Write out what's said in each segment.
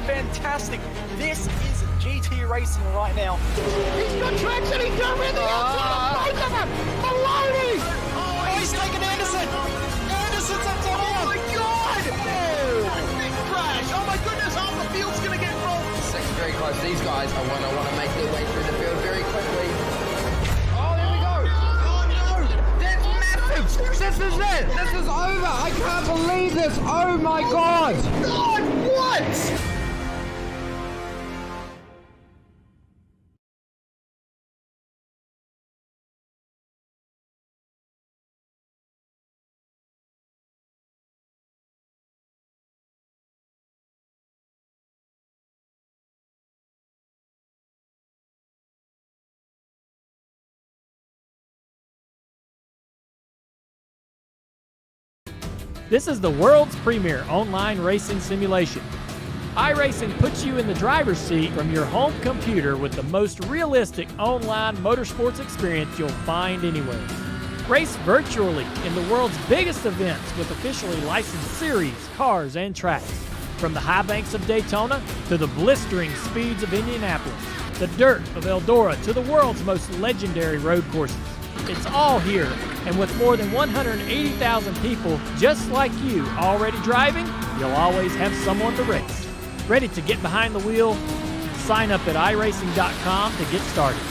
fantastic. This is GT racing right now. He's got traction, he's going around the outside of both of them! Maloney! Oh, he's taken Anderson! Anderson's up to Oh my god! Big crash! Oh my goodness, half the field's going to get rolled! Second very close. These guys are want to make their way through the field very quickly. Oh, here we go! Oh no! That's massive! This is it! This is over! I can't believe this! Oh my god! God, what? This is the world's premier online racing simulation. iRacing puts you in the driver's seat from your home computer with the most realistic online motorsports experience you'll find anywhere. Race virtually in the world's biggest events with officially licensed series, cars, and tracks. From the high banks of Daytona to the blistering speeds of Indianapolis, the dirt of Eldora to the world's most legendary road courses. It's all here, and with more than 180,000 people just like you already driving, you'll always have someone to race. Ready to get behind the wheel? Sign up at iRacing.com to get started.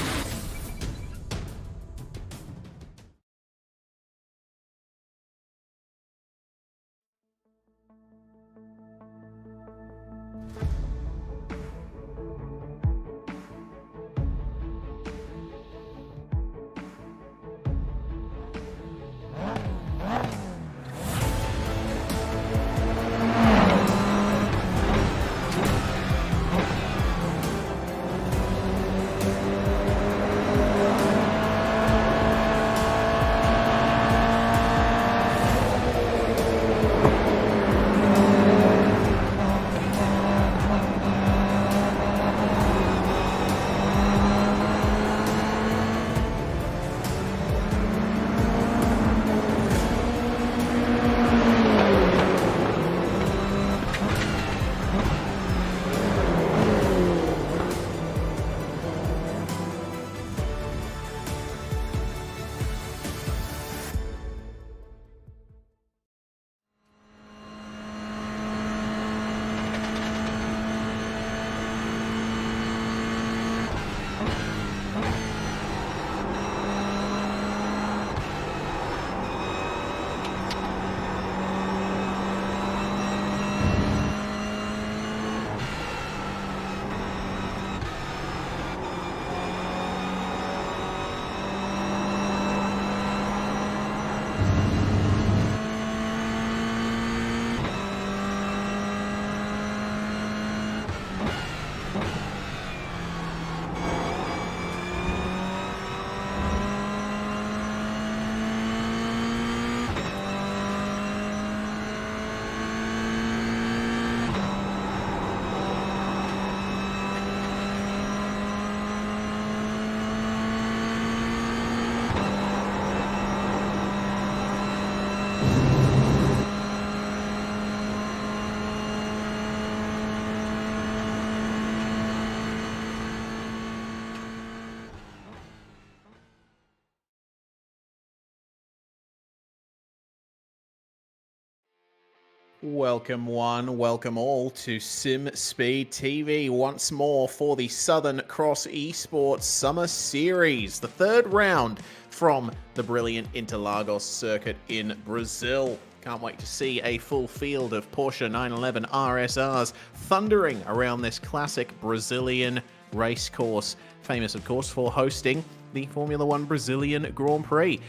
Welcome one, welcome all to Sim Speed TV once more for the Southern Cross ESports Summer Series, the third round from the brilliant Interlagos circuit in Brazil. Can't wait to see a full field of Porsche 911 RSRs thundering around this classic Brazilian race course, famous of course for hosting the Formula One Brazilian Grand Prix.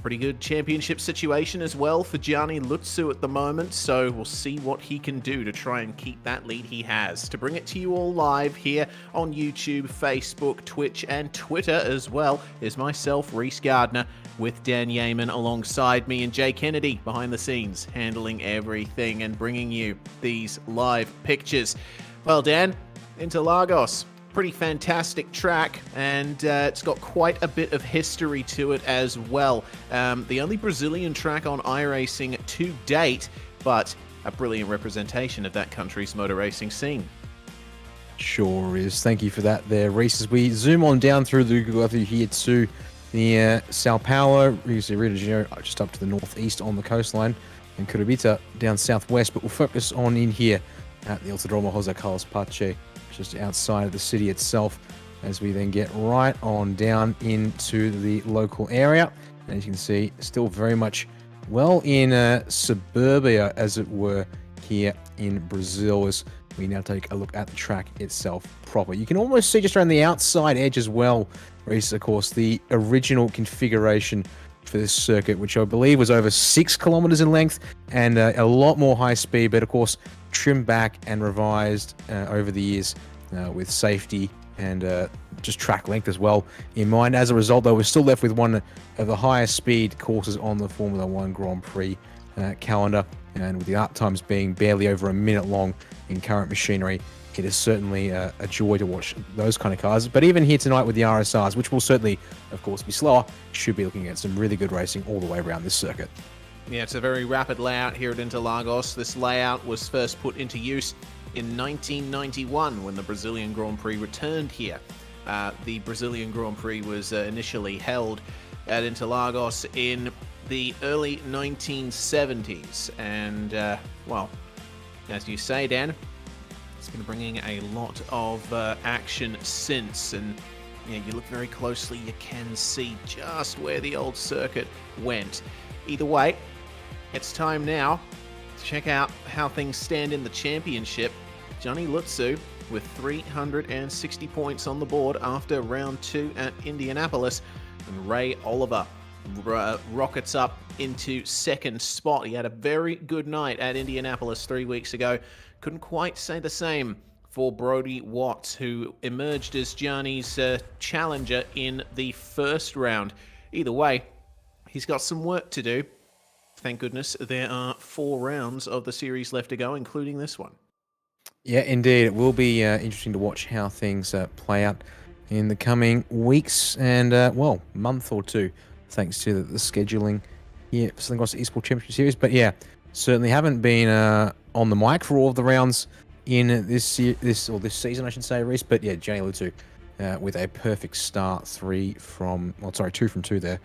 Pretty good championship situation as well for Gianni Lutsu at the moment, so we'll see what he can do to try and keep that lead he has. To bring it to you all live here on YouTube, Facebook, Twitch, and Twitter as well is myself, Reese Gardner, with Dan Yeaman alongside me and Jay Kennedy behind the scenes, handling everything and bringing you these live pictures. Well, Dan, Interlagos. Pretty fantastic track, and it's got quite a bit of history to it as well. The only Brazilian track on iRacing to date, but a brilliant representation of that country's motor racing scene. Sure is. Thank you for that there, Reese. As we zoom on down through the Google here to the Sao Paulo, Rio de Janeiro, just up to the northeast on the coastline, and Curitiba down southwest. But we'll focus on in here at the Autodromo José Carlos Pache, just outside of the city itself, as we then get right on down into the local area. And as you can see, still very much well in suburbia, as it were, here in Brazil, as we now take a look at the track itself proper. You can almost see just around the outside edge as well, Reese, of course, the original configuration for this circuit, which I believe was over 6 kilometers in length and a lot more high speed, but of course trimmed back and revised over the years with safety and just track length as well in mind. As a result, though, we're still left with one of the highest speed courses on the Formula One Grand Prix calendar, and with the up times being barely over a minute long in current machinery, it is certainly a joy to watch those kind of cars. But even here tonight with the RSRs, which will certainly, of course, be slower, should be looking at some really good racing all the way around this circuit. Yeah, it's a very rapid layout here at Interlagos. This layout was first put into use in 1991 when the Brazilian Grand Prix returned here. The Brazilian Grand Prix was initially held at Interlagos in the early 1970s. And, well, as you say, Dan, it's been bringing a lot of action since. And yeah, you look very closely, you can see just where the old circuit went. Either way, it's time now to check out how things stand in the championship. Johnny Lutzu with 360 points on the board after round 2 at Indianapolis. And Ray Oliver rockets up into second spot. He had a very good night at Indianapolis 3 weeks ago. Couldn't quite say the same for Brody Watts, who emerged as Gianni's challenger in the first round. Either way, he's got some work to do. Thank goodness there are 4 rounds of the series left to go, including this one. Yeah, indeed. It will be interesting to watch how things play out in the coming weeks and, well, month or two, thanks to the scheduling here for Southern Cross ESports Championship Series. But yeah, certainly haven't been on the mic for all of the rounds in this season, I should say, Reese. But yeah, Johnny Lutzu with a perfect start, 2 from 2 there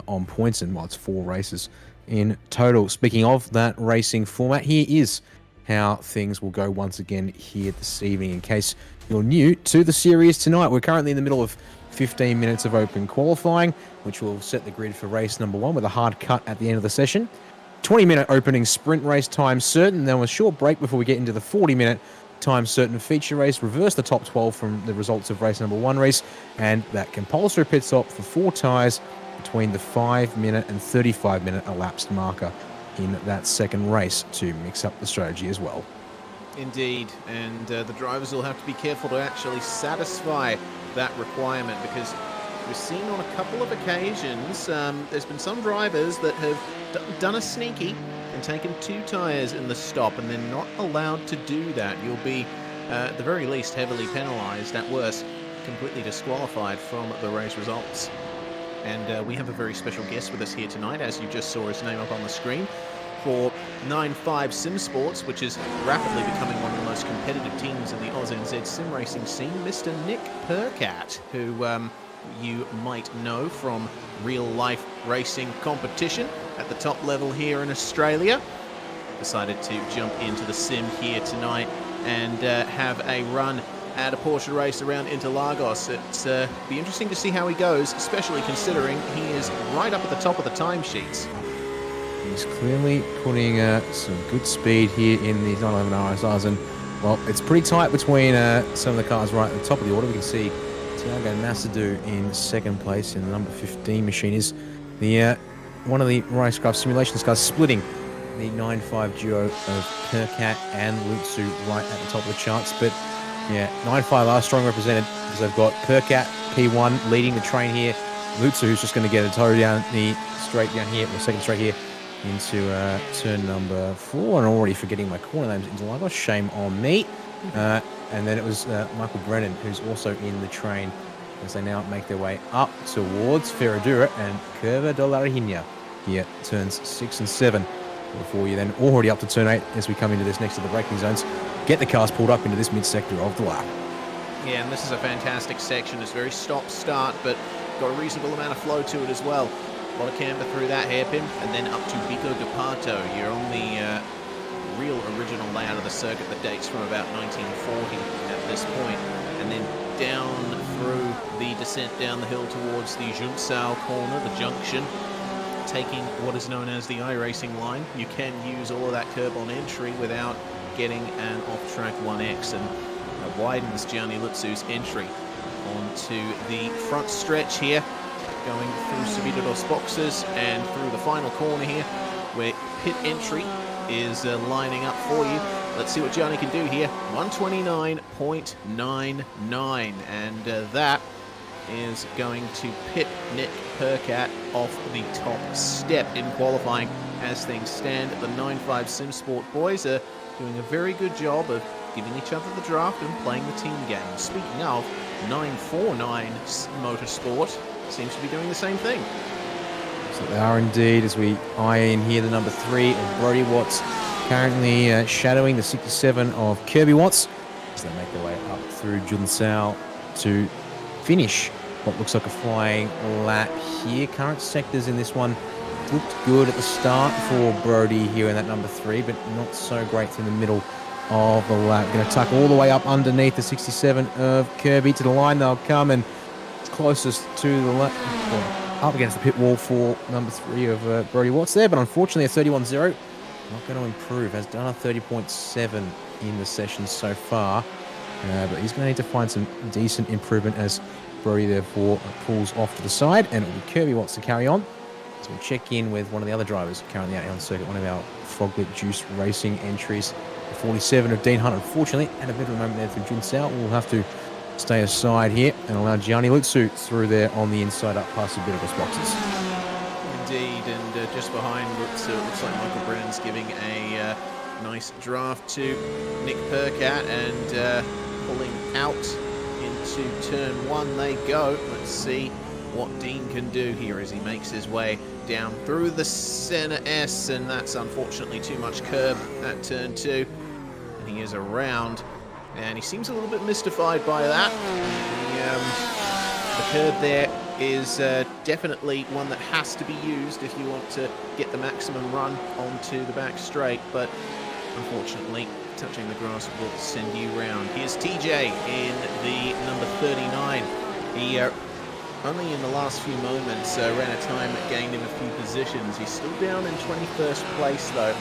on points, and well, it's 4 races in total. Speaking of that racing format, here is how things will go once again here this evening. In case you're new to the series tonight, we're currently in the middle of 15 minutes of open qualifying, which will set the grid for race number 1 with a hard cut at the end of the session. 20-minute opening sprint race time certain, then a short break before we get into the 40-minute time certain feature race, reverse the top 12 from the results of race number 1 race, and that compulsory pit stop for 4 tyres between the 5-minute and 35-minute elapsed marker in that second race to mix up the strategy as well. Indeed, and the drivers will have to be careful to actually satisfy that requirement, because we've seen on a couple of occasions there's been some drivers that have done a sneaky and taken 2 tyres in the stop, and they're not allowed to do that. You'll be, at the very least, heavily penalised, at worst, completely disqualified from the race results. And we have a very special guest with us here tonight, as you just saw his name up on the screen, for 9.5 Sim Sports, which is rapidly becoming one of the most competitive teams in the AusNZ sim racing scene, Mr. Nick Percat, who you might know from real-life racing competition at the top level here in Australia. Decided to jump into the sim here tonight and have a run at a Porsche race around Interlagos. It's be interesting to see how he goes, especially considering he is right up at the top of the timesheets. He's clearly putting some good speed here in these 911 RSRs, and well, it's pretty tight between some of the cars right at the top of the order. We can see Tiago Massadou in second place in the number 15 machine. Is the one of the racecraft simulations cars splitting the 9.5 duo of Percat and Lutzu right at the top of the charts. But yeah, 9.5 are strong represented because they've got Percat P1 leading the train here. Lutzu, who's just going to get a toe down the straight down here, or second straight here, into turn number 4. And already forgetting my corner names into Interlagos. Shame on me. And then it was Michael Brennan, who's also in the train as they now make their way up towards Ferradura and Curva de la Regina here, turns 6 and 7. Before you then already up to turn 8 as we come into this next to the braking zones, get the cars pulled up into this mid-sector of the lap. Yeah, and this is a fantastic section. It's very stop-start, but got a reasonable amount of flow to it as well. A lot of camber through that hairpin, and then up to Pico de Pato. You're on the real original layout of the circuit that dates from about 1940 at this point, and then down through the descent down the hill towards the Junção corner, the junction, taking what is known as the iRacing line. You can use all of that curb on entry without getting an off-track 1X, and widens Gianni Lutsu's entry onto the front stretch here, going through Subidos boxes and through the final corner here, where pit entry is lining up for you. Let's see what Gianni can do here. 129.99, and that is going to pit Nick Percat off the top step in qualifying. As things stand, the 9.5 SimSport boys are doing a very good job of giving each other the draft and playing the team game. Speaking of, 949 Motorsport seems to be doing the same thing. So they are indeed, as we eye in here, the number 3 of Brody Watts, currently shadowing the 67 of Kirby Watts, as they make their way up through Junção to finish what looks like a flying lap here. Current sectors in this one looked good at the start for Brody here in that number 3, but not so great through the middle of the lap. Going to tuck all the way up underneath the 67 of Kirby. To the line they'll come, and closest to the lap, up against the pit wall for number 3 of Brody Watts there, but unfortunately a 31.0 not going to improve. Has done a 30.7 in the session so far, but he's going to need to find some decent improvement as Brody therefore pulls off to the side, and it'll be Kirby Watts to carry on. So we'll check in with one of the other drivers currently out here on the circuit, one of our Froglip Juice Racing entries, the 47 of Dean Hunt. Unfortunately, at a bit of a moment there through Junção, we'll have to stay aside here and allow Gianni Lutsu through there on the inside up past a bit of those boxes. Indeed, and just behind Lutsu, it looks like Michael Brennan's giving a nice draft to Nick Percat, and pulling out into turn 1 they go. Let's see what Dean can do here as he makes his way down through the center S, and that's unfortunately too much curb at turn 2, and he is around, and he seems a little bit mystified by that. The curb there is definitely one that has to be used if you want to get the maximum run onto the back straight, but unfortunately touching the grass will send you round. Here's TJ in the number 39. He only in the last few moments ran a time that gained him a few positions. He's still down in 21st place though.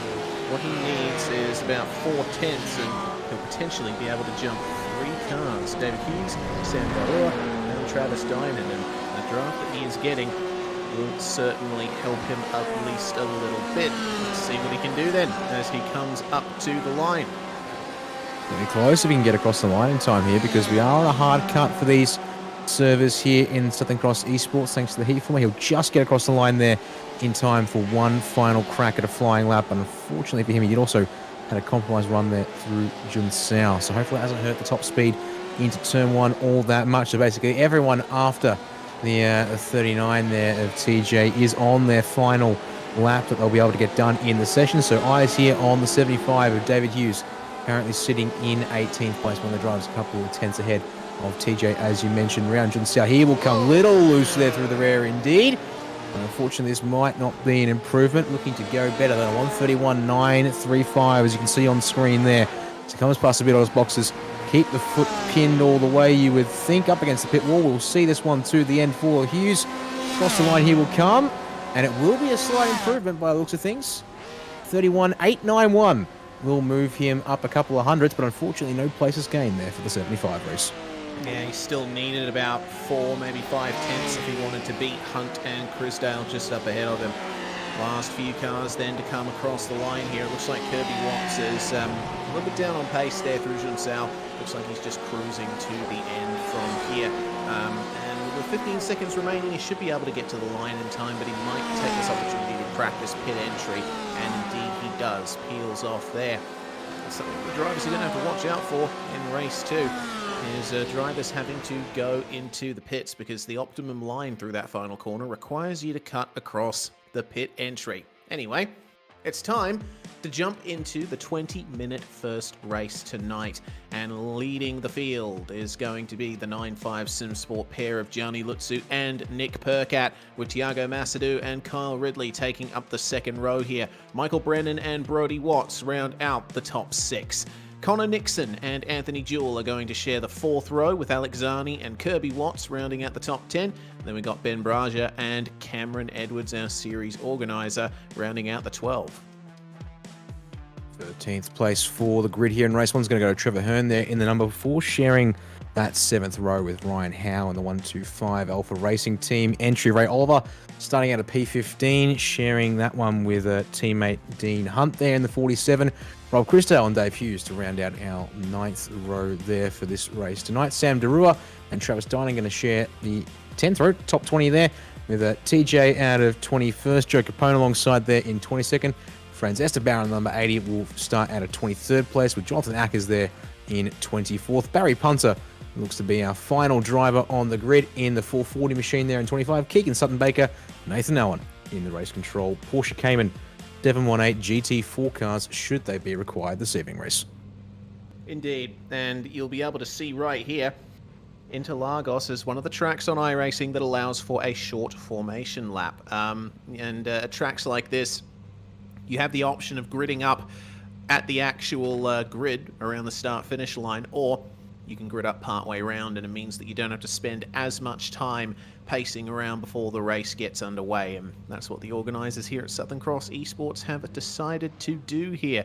What he needs is about 4/10, and he'll potentially be able to jump 3 cars. David Hughes, Sam Barua, and Travis Diamond, and the draft that he is getting will certainly help him at least a little bit. Let's see what he can do then as he comes up to the line. Getting close if he can get across the line in time here, because we are on a hard cut for these servers here in Southern Cross Esports thanks to the heat former. He'll just get across the line there in time for one final crack at a flying lap, and unfortunately for him, he also had a compromised run there through Junção, so hopefully it hasn't hurt the top speed into turn 1 all that much. So basically everyone after the 39 there of TJ is on their final lap that they'll be able to get done in the session. So eyes here on the 75 of David Hughes, currently sitting in 18th place, one of the drivers a couple of tenths ahead of TJ, as you mentioned. Round Junção here will come a little loose there through the rear indeed. Unfortunately, this might not be an improvement. Looking to go better than a 131.935, as you can see on screen there. So comes past a bit of those boxes. Keep the foot pinned all the way, you would think, up against the pit wall. We'll see this one to the end for Hughes. Across the line here will come, and it will be a slight improvement by the looks of things. 31.891 will move him up a couple of hundreds, but unfortunately no places gained there for the 75 race. Yeah, he still needed about 4, maybe 5/10 if he wanted to beat Hunt and Crisdale just up ahead of him. Last few cars then to come across the line here. It looks like Kirby Watts is a little bit down on pace there through Junção. Looks like he's just cruising to the end from here. And with 15 seconds remaining, he should be able to get to the line in time, but he might take this opportunity to practice pit entry, and indeed he does. Peels off there. That's something the drivers are going to have to watch out for in race 2. Is drivers having to go into the pits, because the optimum line through that final corner requires you to cut across the pit entry. Anyway, it's time to jump into the 20-minute first race tonight. And leading the field is going to be the 9.5 SimSport pair of Gianni Lutsu and Nick Percat, with Thiago Massadou and Kyle Ridley taking up the second row here. Michael Brennan and Brodie Watts round out the top 6. Connor Nixon and Anthony Jewell are going to share the 4th row, with Alex Zani and Kirby Watts rounding out the top 10. Then we got Ben Braja and Cameron Edwards, our series organizer, rounding out the 12. 13th place for the grid here in race 1 is going to go to Trevor Hearn there in the number 4, sharing that 7th row with Ryan Howe and the 125 Alpha Racing Team entry. Ray Oliver starting out at P15, sharing that one with teammate Dean Hunt there in the 47. Rob Christo and Dave Hughes to round out our 9th row there for this race tonight. Sam Derua and Travis Dining going to share the 10th row, top 20 there, with TJ out of 21st, Joe Capone alongside there in 22nd. Franz Estebar, number 80, will start out of 23rd place, with Jonathan Ackers there in 24th. Barry Punter looks to be our final driver on the grid in the 440 machine there in 25. Keegan Sutton Baker, Nathan Allen in the race control. Porsche Cayman, Devon 18 GT4 cars, should they be required this evening race. Indeed, and you'll be able to see right here, Interlagos is one of the tracks on iRacing that allows for a short formation lap. Tracks like this, you have the option of gridding up at the actual grid around the start-finish line, or you can grid up partway around, and it means that you don't have to spend as much time pacing around before the race gets underway, and that's what the organisers here at Southern Cross ESports have decided to do here.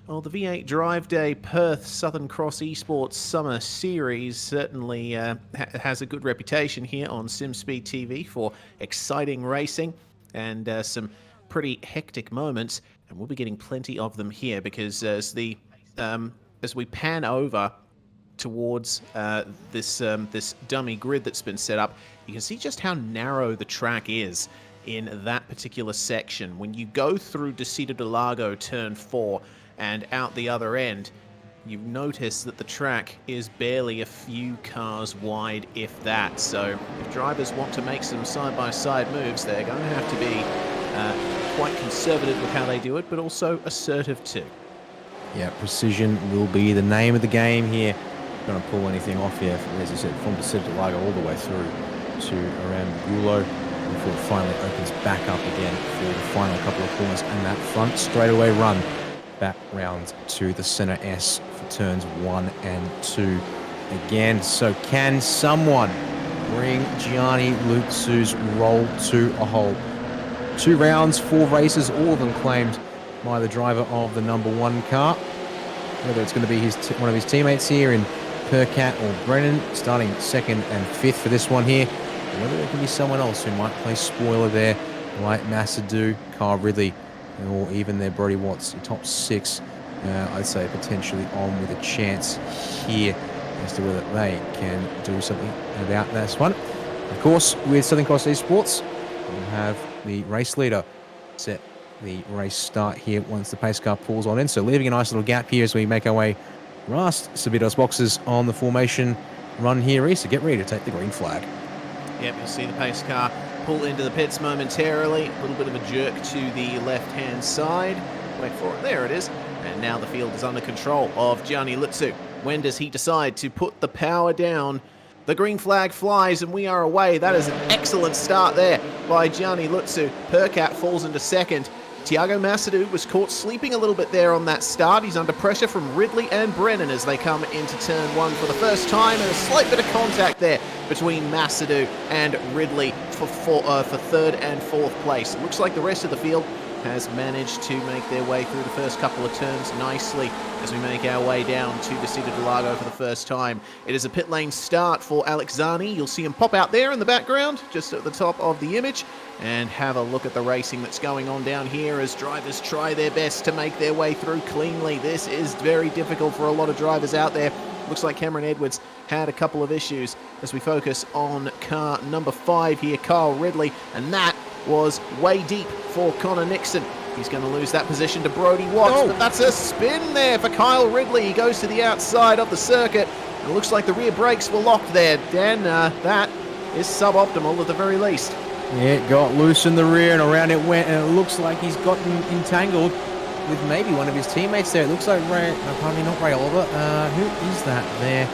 Well, the V8 Drive Day Perth Southern Cross ESports Summer Series certainly has a good reputation here on SimSpeed TV for exciting racing and some pretty hectic moments, and we'll be getting plenty of them here, because as we pan over towards this dummy grid that's been set up, you can see just how narrow the track is in that particular section. When you go through Descida de Lago turn 4 and out the other end, you notice that the track is barely a few cars wide, if that. So if drivers want to make some side-by-side moves, they're going to have to be quite conservative with how they do it, but also assertive too. Yeah, precision will be the name of the game here. Going to pull anything off here, as I said, from Descida de Lago all the way through to around Gulo, before it finally opens back up again for the final couple of corners, and that front straightaway run back round to the center S for turns 1 and 2 again. So can someone bring Gianni Lutsu's roll to a halt? 2 rounds, 4 races, all of them claimed by the driver of the number 1 car. Whether it's going to be one of his teammates here in Percat or Brennan, starting 2nd and 5th for this one here. Or whether it can be someone else who might play spoiler there, like Massadou, Kyle Ridley, or even their Brodie Watts, top 6. I'd say potentially on with a chance here as to whether they can do something about this one. Of course, with Southern Cross ESports, we'll have the race leader set the race start here once the pace car pulls on in. So leaving a nice little gap here as we make our way past Sabitos boxes on the formation run here, Reese. So get ready to take the green flag. Yep, you'll see the pace car pull into the pits momentarily. A little bit of a jerk to the left-hand side. Wait for it. There it is. And now the field is under control of Gianni Lutsu. When does he decide to put the power down? The green flag flies and we are away. That is an excellent start there by Gianni Lutsu. Percat falls into 2nd. Thiago Massadou was caught sleeping a little bit there on that start. He's under pressure from Ridley and Brennan as they come into turn 1 for the first time, and a slight bit of contact there between Massadou and Ridley for 3rd and 4th place. It looks like the rest of the field has managed to make their way through the first couple of turns nicely as we make our way down to Descida de Lago for the first time. It is a pit lane start for Alex Zani. You'll see him pop out there in the background, just at the top of the image, and have a look at the racing that's going on down here as drivers try their best to make their way through cleanly. This is very difficult for a lot of drivers out there. Looks like Cameron Edwards had a couple of issues as we focus on car number 5 here, Kyle Ridley, and that was way deep for Connor Nixon. He's going to lose that position to Brodie Watts, but that's a spin there for Kyle Ridley. He goes to the outside of the circuit, and it looks like the rear brakes were locked there. Dan, that is suboptimal at the very least. Yeah, it got loose in the rear and around it went, and it looks like he's gotten entangled with maybe one of his teammates there. It looks like Ray, no, pardon me, not Ray Oliver. Who is that there?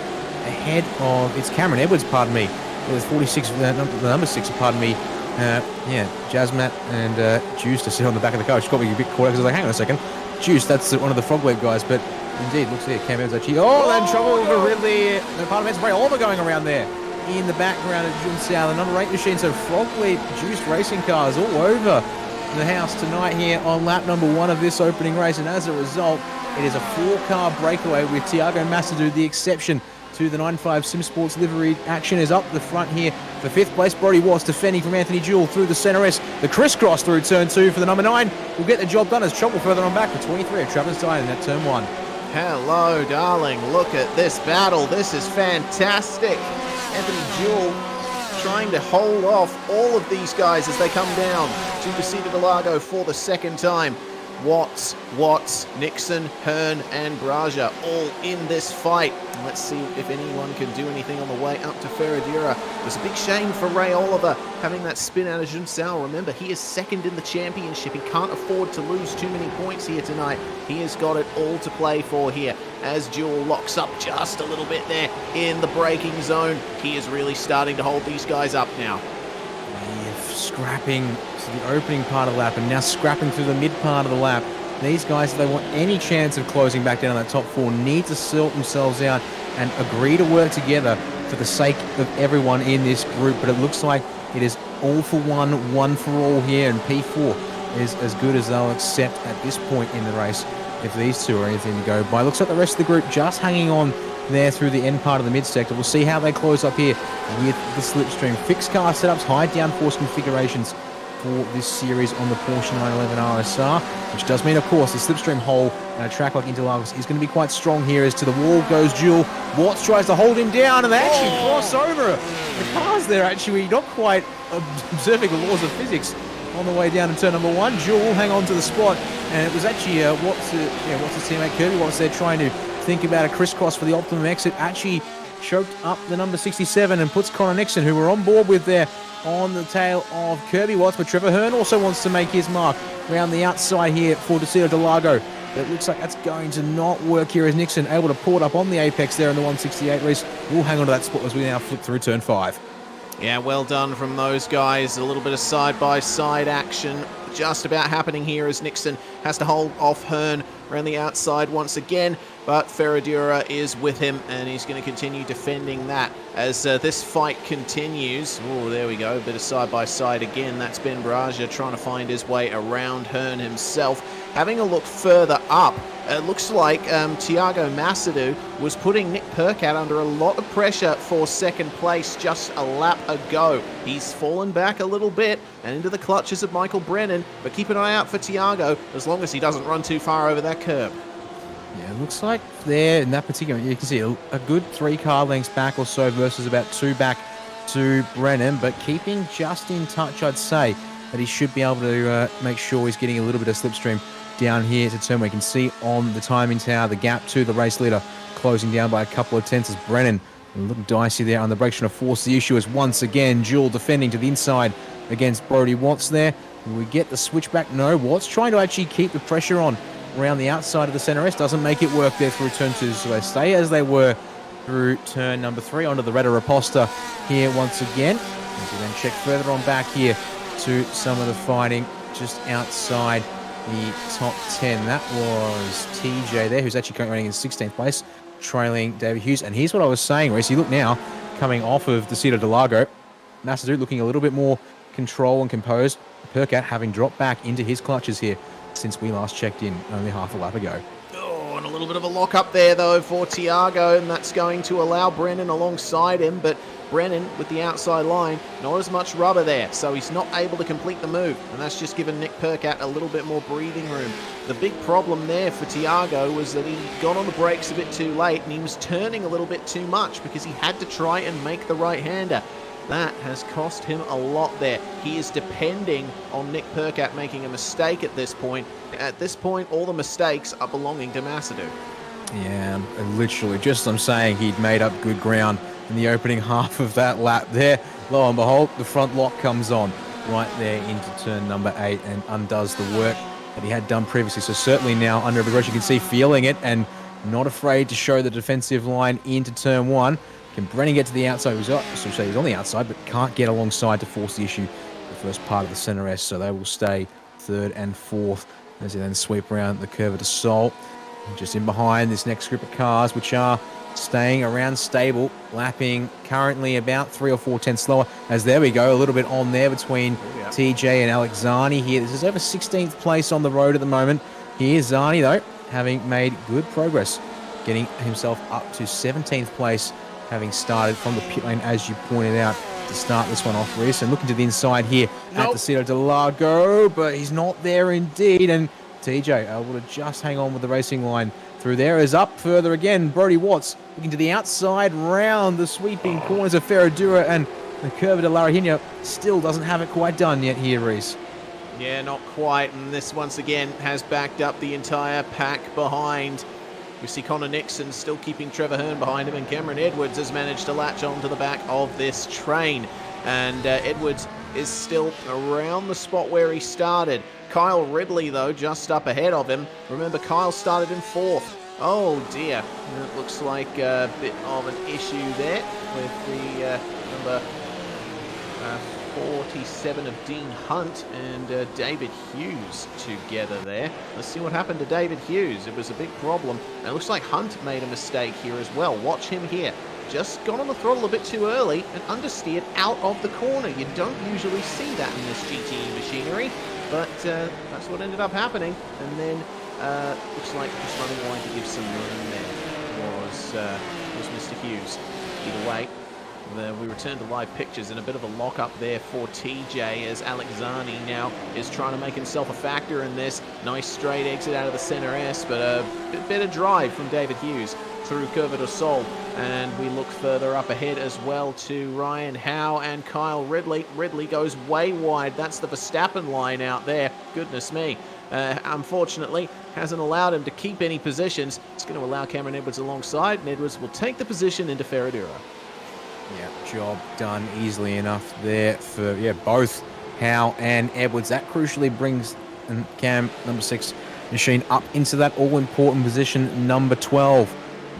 Ahead of, it's Cameron Edwards, pardon me. There's 46, the number 6, pardon me. Yeah, Jazmat and Juice to sit on the back of the car. Which got me a bit caught because I was like, hang on a second. Juice, that's one of the Frog Leg guys, but indeed, looks like Cam Edwards actually. Oh, they're in trouble with a Ridley. No, pardon me, it's Ray Oliver going around there. In the background of Jun Sao, the number 8 machine, so Frog Leap juiced racing cars all over the house tonight here on lap number 1 of this opening race, and as a result, it is a 4-car breakaway with Tiago Massadou the exception to the 9.5 Sim Sports livery. Action is up the front here for 5th place. Brody Watts defending from Anthony Jewell through the center S. The crisscross through turn 2 for the number 9 will get the job done as trouble further on back for 23 of Travis Dyer in that turn 1. Hello, darling. Look at this battle. This is fantastic. Anthony Jewell trying to hold off all of these guys as they come down to Interlagos for the second time. Watts, Nixon, Hearn, and Braja all in this fight. And let's see if anyone can do anything on the way up to Ferradura. It was a big shame for Ray Oliver having that spin out of Jun Sao. Remember, he is second in the championship. He can't afford to lose too many points here tonight. He has got it all to play for here as Jewell locks up just a little bit there in the braking zone. He is really starting to hold these guys up now. Scrapping to the opening part of the lap and now scrapping through the mid part of the lap. These guys, if they want any chance of closing back down on that top 4, need to sort themselves out and agree to work together for the sake of everyone in this group. But it looks like it is all for one for all here, and P4 is as good as they'll accept at this point in the race if these two are anything to go by. Looks like the rest of the group just hanging on there through the end part of the mid sector. We'll see how they close up here with the slipstream. Fixed car setups, high downforce configurations for this series on the Porsche 911 RSR, which does mean, of course, the slipstream hole and a track like Interlagos is going to be quite strong here. As to the wall goes Jewell. Watts tries to hold him down, and they actually cross over. The cars there actually not quite observing the laws of physics on the way down in turn number 1. Jewell will hang on to the spot, and it was actually Watts' teammate Kirby Watts there trying to think about a crisscross for the optimum exit. Actually choked up the number 67 and puts Connor Nixon, who we're on board with there, on the tail of Kirby Watts. But Trevor Hearn also wants to make his mark around the outside here for Interlagos. But it looks like that's going to not work here as Nixon able to port up on the apex there in the 168 race. We'll hang on to that spot as we now flip through turn 5. Yeah, well done from those guys. A little bit of side-by-side action just about happening here as Nixon has to hold off Hearn around the outside once again, but Ferradura is with him and he's going to continue defending that as this fight continues. Oh, there we go, a bit of side-by-side again. That's Ben Braja trying to find his way around Hearn himself. Having a look further up, it looks like Tiago Massadou was putting Nick Percat under a lot of pressure for second place just a lap ago. He's fallen back a little bit and into the clutches of Michael Brennan, but keep an eye out for Tiago as long as he doesn't run too far over that curb. Yeah, it looks like there in that particular, you can see a good 3 car lengths back or so versus about 2 back to Brennan, but keeping just in touch, I'd say that he should be able to make sure he's getting a little bit of slipstream down here to turn. We can see on the timing tower the gap to the race leader closing down by a couple of tenths as Brennan a little dicey there on the brake, trying to force the issue as once again Jewell defending to the inside against Brody Watts there. Will we get the switchback? No. Watts trying to actually keep the pressure on around the outside of the center S. Doesn't make it work there through turn 2, so they stay as they were through turn number 3 onto the Retta Raposta here once again. We can then check further on back here to some of the fighting just outside the top 10. That was TJ there, who's actually currently running in 16th place, trailing David Hughes. And here's what I was saying, Reece. You look now, coming off of the Interlagos, Massadou looking a little bit more control and composed. Percat having dropped back into his clutches here since we last checked in only half a lap ago. Oh, and a little bit of a lock up there, though, for Tiago, and that's going to allow Brennan alongside him, but Brennan with the outside line, not as much rubber there, so he's not able to complete the move, and that's just given Nick Percat a little bit more breathing room. The big problem there for Tiago was that he got on the brakes a bit too late, and he was turning a little bit too much because he had to try and make the right-hander. That has cost him a lot there. He is depending on Nick Percat making a mistake at this point. At this point, all the mistakes are belonging to Massadou. Yeah, literally, just as I'm saying, he'd made up good ground in the opening half of that lap there. Lo and behold, the front lock comes on right there into turn number 8 and undoes the work that he had done previously. So certainly now under a big rush, you can see feeling it and not afraid to show the defensive line into turn one. Can Brennan get to the outside? He's on the outside, but can't get alongside to force the issue the first part of the center S. So they will stay third and fourth as they then sweep around the curve of the Sol. Just in behind this next group of cars, which are staying around stable, lapping currently about 3 or 4 tenths slower. As there we go, a little bit on there between TJ and Alex Zani here. This is over 16th place on the road at the moment. Here's Zani, though, having made good progress, getting himself up to 17th place, having started from the pit lane, as you pointed out, to start this one off, Reese. And looking to the inside here at the Interlagos, but he's not there indeed. And TJ able to just hang on with the racing line through there. Is up further again. Brody Watts looking to the outside, round the sweeping corners of Ferradura, and the curve of La Reina still doesn't have it quite done yet here, Reese. Yeah, not quite. And this once again has backed up the entire pack behind. We see Connor Nixon still keeping Trevor Hearn behind him, and Cameron Edwards has managed to latch on to the back of this train. And Edwards is still around the spot where he started. Kyle Ridley, though, just up ahead of him. Remember, Kyle started in 4th. Oh, dear. It looks like a bit of an issue there with the number 47 of Dean Hunt and David Hughes together there. Let's see what happened to David Hughes. It was a big problem. And it looks like Hunt made a mistake here as well. Watch him here. Just got on the throttle a bit too early and understeered out of the corner. You don't usually see that in this GTE machinery, but that's what ended up happening. And then looks like just running wide to give some room there was Mr. Hughes. Either way, we return to live pictures, and a bit of a lock-up there for TJ as Alexani now is trying to make himself a factor in this. Nice straight exit out of the center S, but a bit better drive from David Hughes through Curva do Sol. And we look further up ahead as well to Ryan Howe and Kyle Ridley. Ridley goes way wide. That's the Verstappen line out there. Goodness me. Unfortunately, hasn't allowed him to keep any positions. It's going to allow Cameron Edwards alongside, and Edwards will take the position into Ferradura. Yeah, job done easily enough there for both Howe and Edwards. That crucially brings Cam, number 6 machine, up into that all-important position, number 12.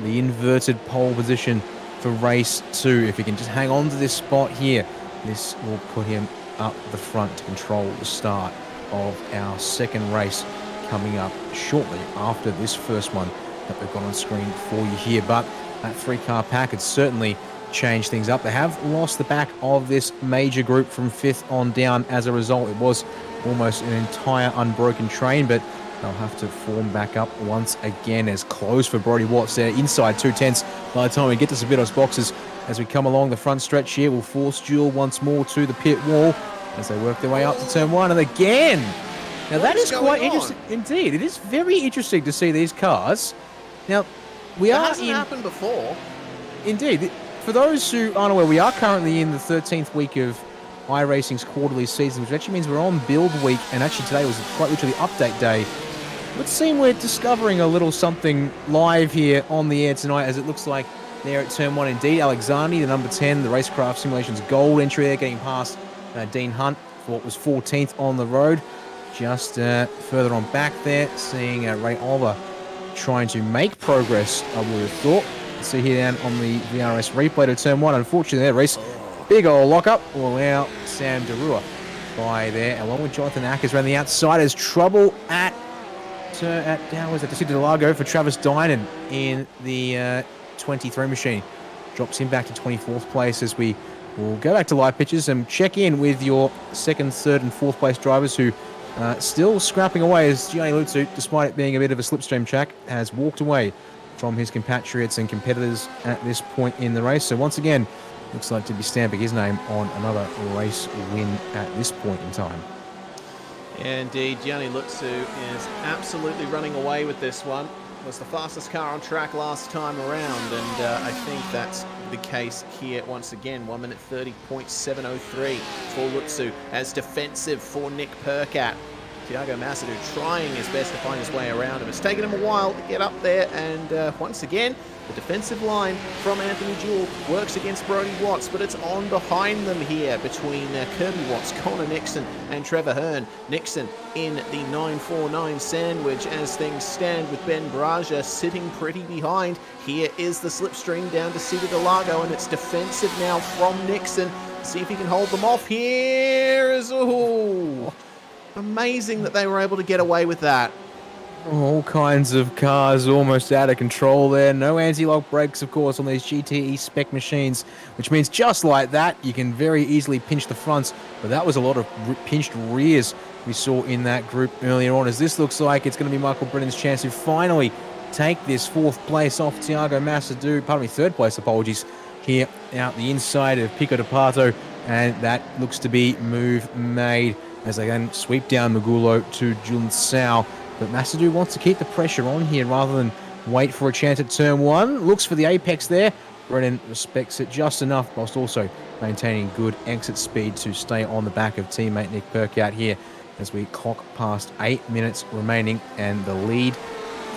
The inverted pole position for race 2. If he can just hang on to this spot here, this will put him up the front to control the start of our second race coming up shortly after this first one that we've got on screen for you here. But that 3-car pack had certainly changed things up. They have lost the back of this major group from 5th on down. As a result, it was almost an entire unbroken train, but they'll have to form back up once again. As close for Brody Watts there, inside 2 tenths by the time we get to Sabitos boxes. As we come along the front stretch here, we'll force duel once more to the pit wall as they work their way up to turn 1. And again, now that is quite interesting indeed. It is very interesting to see these cars. Now, That hasn't happened before. Indeed. For those who aren't aware, we are currently in the 13th week of iRacing's quarterly season, which actually means we're on build week, and actually today was quite literally update day. Let's see, we're discovering a little something live here on the air tonight, as it looks like there at turn 1 indeed. Alexani, the number 10, the Racecraft Simulations gold entry there, getting past Dean Hunt for what was 14th on the road. Just further on back there, seeing Ray Oliver trying to make progress, I would have thought. See here down on the VRS replay to turn 1. Unfortunately there, Reese, big old lockup will allow Sam Derua by there, along with Jonathan Ackers around the outside. As trouble at Interlagos for Travis Dynan in the 23 machine. Drops him back to 24th place as we will go back to live pitches and check in with your 2nd, 3rd and 4th place drivers who still scrapping away, as Gianni Lutsu, despite it being a bit of a slipstream track, has walked away from his compatriots and competitors at this point in the race. So once again, looks like to be stamping his name on another race win at this point in time. Yeah, indeed, Gianni Lutsu is absolutely running away with this one. Was the fastest car on track last time around, and I think that's the case here once again. 1 minute 30.703 for Lutsu, as defensive for Nick Percat. Thiago Massadou trying his best to find his way around him. It's taken him a while to get up there, and once again, The defensive line from Anthony Jewell works against Brody Watts, but it's on behind them here between Kirby Watts, Connor Nixon, and Trevor Hearn. Nixon in the 949 sandwich as things stand, with Ben Braja sitting pretty behind. Here is the slipstream down to Interlagos, and it's defensive now from Nixon. See if he can hold them off. Here is, amazing that they were able to get away with that. All kinds of cars almost out of control there. No anti-lock brakes, of course, on these GTE spec machines, which means just like that, you can very easily pinch the fronts. But that was a lot of pinched rears we saw in that group earlier on, as this looks like it's going to be Michael Brennan's chance to finally take this 4th place off Thiago Massadou. Pardon me, 3rd place, apologies, here out the inside of Pico de Pato. And that looks to be move made as they then sweep down Magulo to Junsao. But Massadou wants to keep the pressure on here rather than wait for a chance at turn 1. Looks for the apex there. Brennan respects it just enough, whilst also maintaining good exit speed to stay on the back of teammate Nick Perkout here as we clock past 8 minutes remaining, and the lead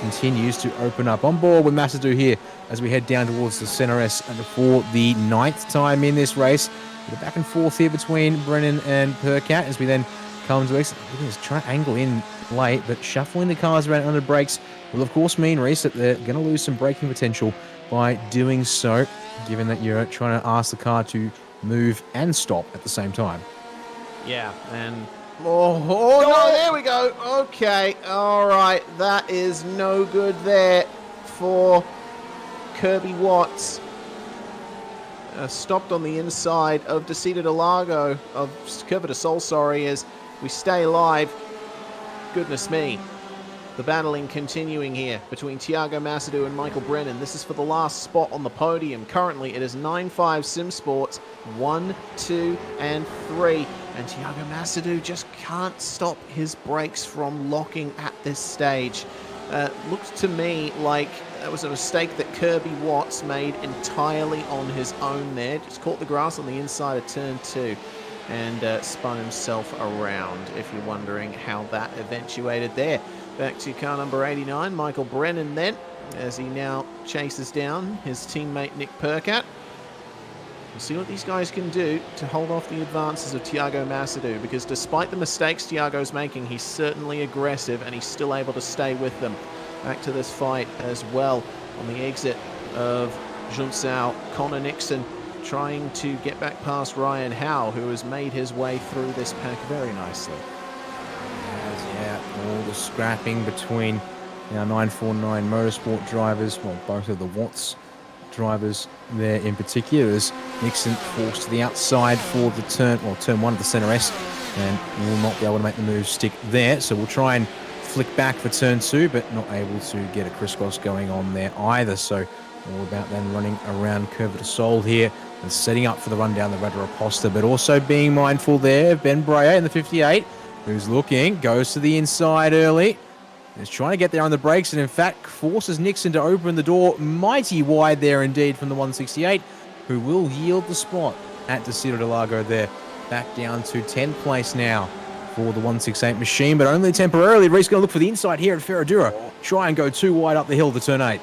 continues to open up. On board with Massadou here as we head down towards the center S for the 9th time in this race. We're back and forth here between Brennan and Perkout as we then come to exit. Look at this, try to angle in late, but shuffling the cars around under brakes will of course mean, Reese, that they're going to lose some braking potential by doing so, given that you're trying to ask the car to move and stop at the same time. Yeah, and no, there we go. Okay, all right, that is no good there for Kirby Watts. Stopped on the inside of Interlagos, of Curva de Sol, sorry, as we stay live. Goodness me. The battling continuing here between Thiago Massadou and Michael Brennan. This is for the last spot on the podium. Currently, it is 9-5 Sim Sports, 1, 2, and 3. And Thiago Massadou just can't stop his brakes from locking at this stage. Looks to me like that was a mistake that Kirby Watts made entirely on his own there. Just caught the grass on the inside of turn 2. And spun himself around, if you're wondering how that eventuated there. Back to car number 89, Michael Brennan then, as he now chases down his teammate Nick Perkout. We'll see what these guys can do to hold off the advances of Thiago Massadou, because despite the mistakes Thiago's making, he's certainly aggressive and he's still able to stay with them. Back to this fight as well on the exit of Junsao, Connor Nixon trying to get back past Ryan Howe, who has made his way through this pack very nicely. Yeah, all the scrapping between our 949 motorsport drivers, well, both of the Watts drivers there in particular, as Nixon forced to the outside for the turn 1 of the center S, and will not be able to make the move stick there. So we'll try and flick back for turn 2, but not able to get a crisscross going on there either. So all about then running around Curva de Sol here and setting up for the run down the Radar Aposta, but also being mindful there of Ben Brea in the 58, who's looking, goes to the inside early, is trying to get there on the brakes, and in fact forces Nixon to open the door mighty wide there indeed from the 168, who will yield the spot at Interlagos there. Back down to 10th place now for the 168 machine, but only temporarily. Reese going to look for the inside here at Ferradura, try and go too wide up the hill to turn 8.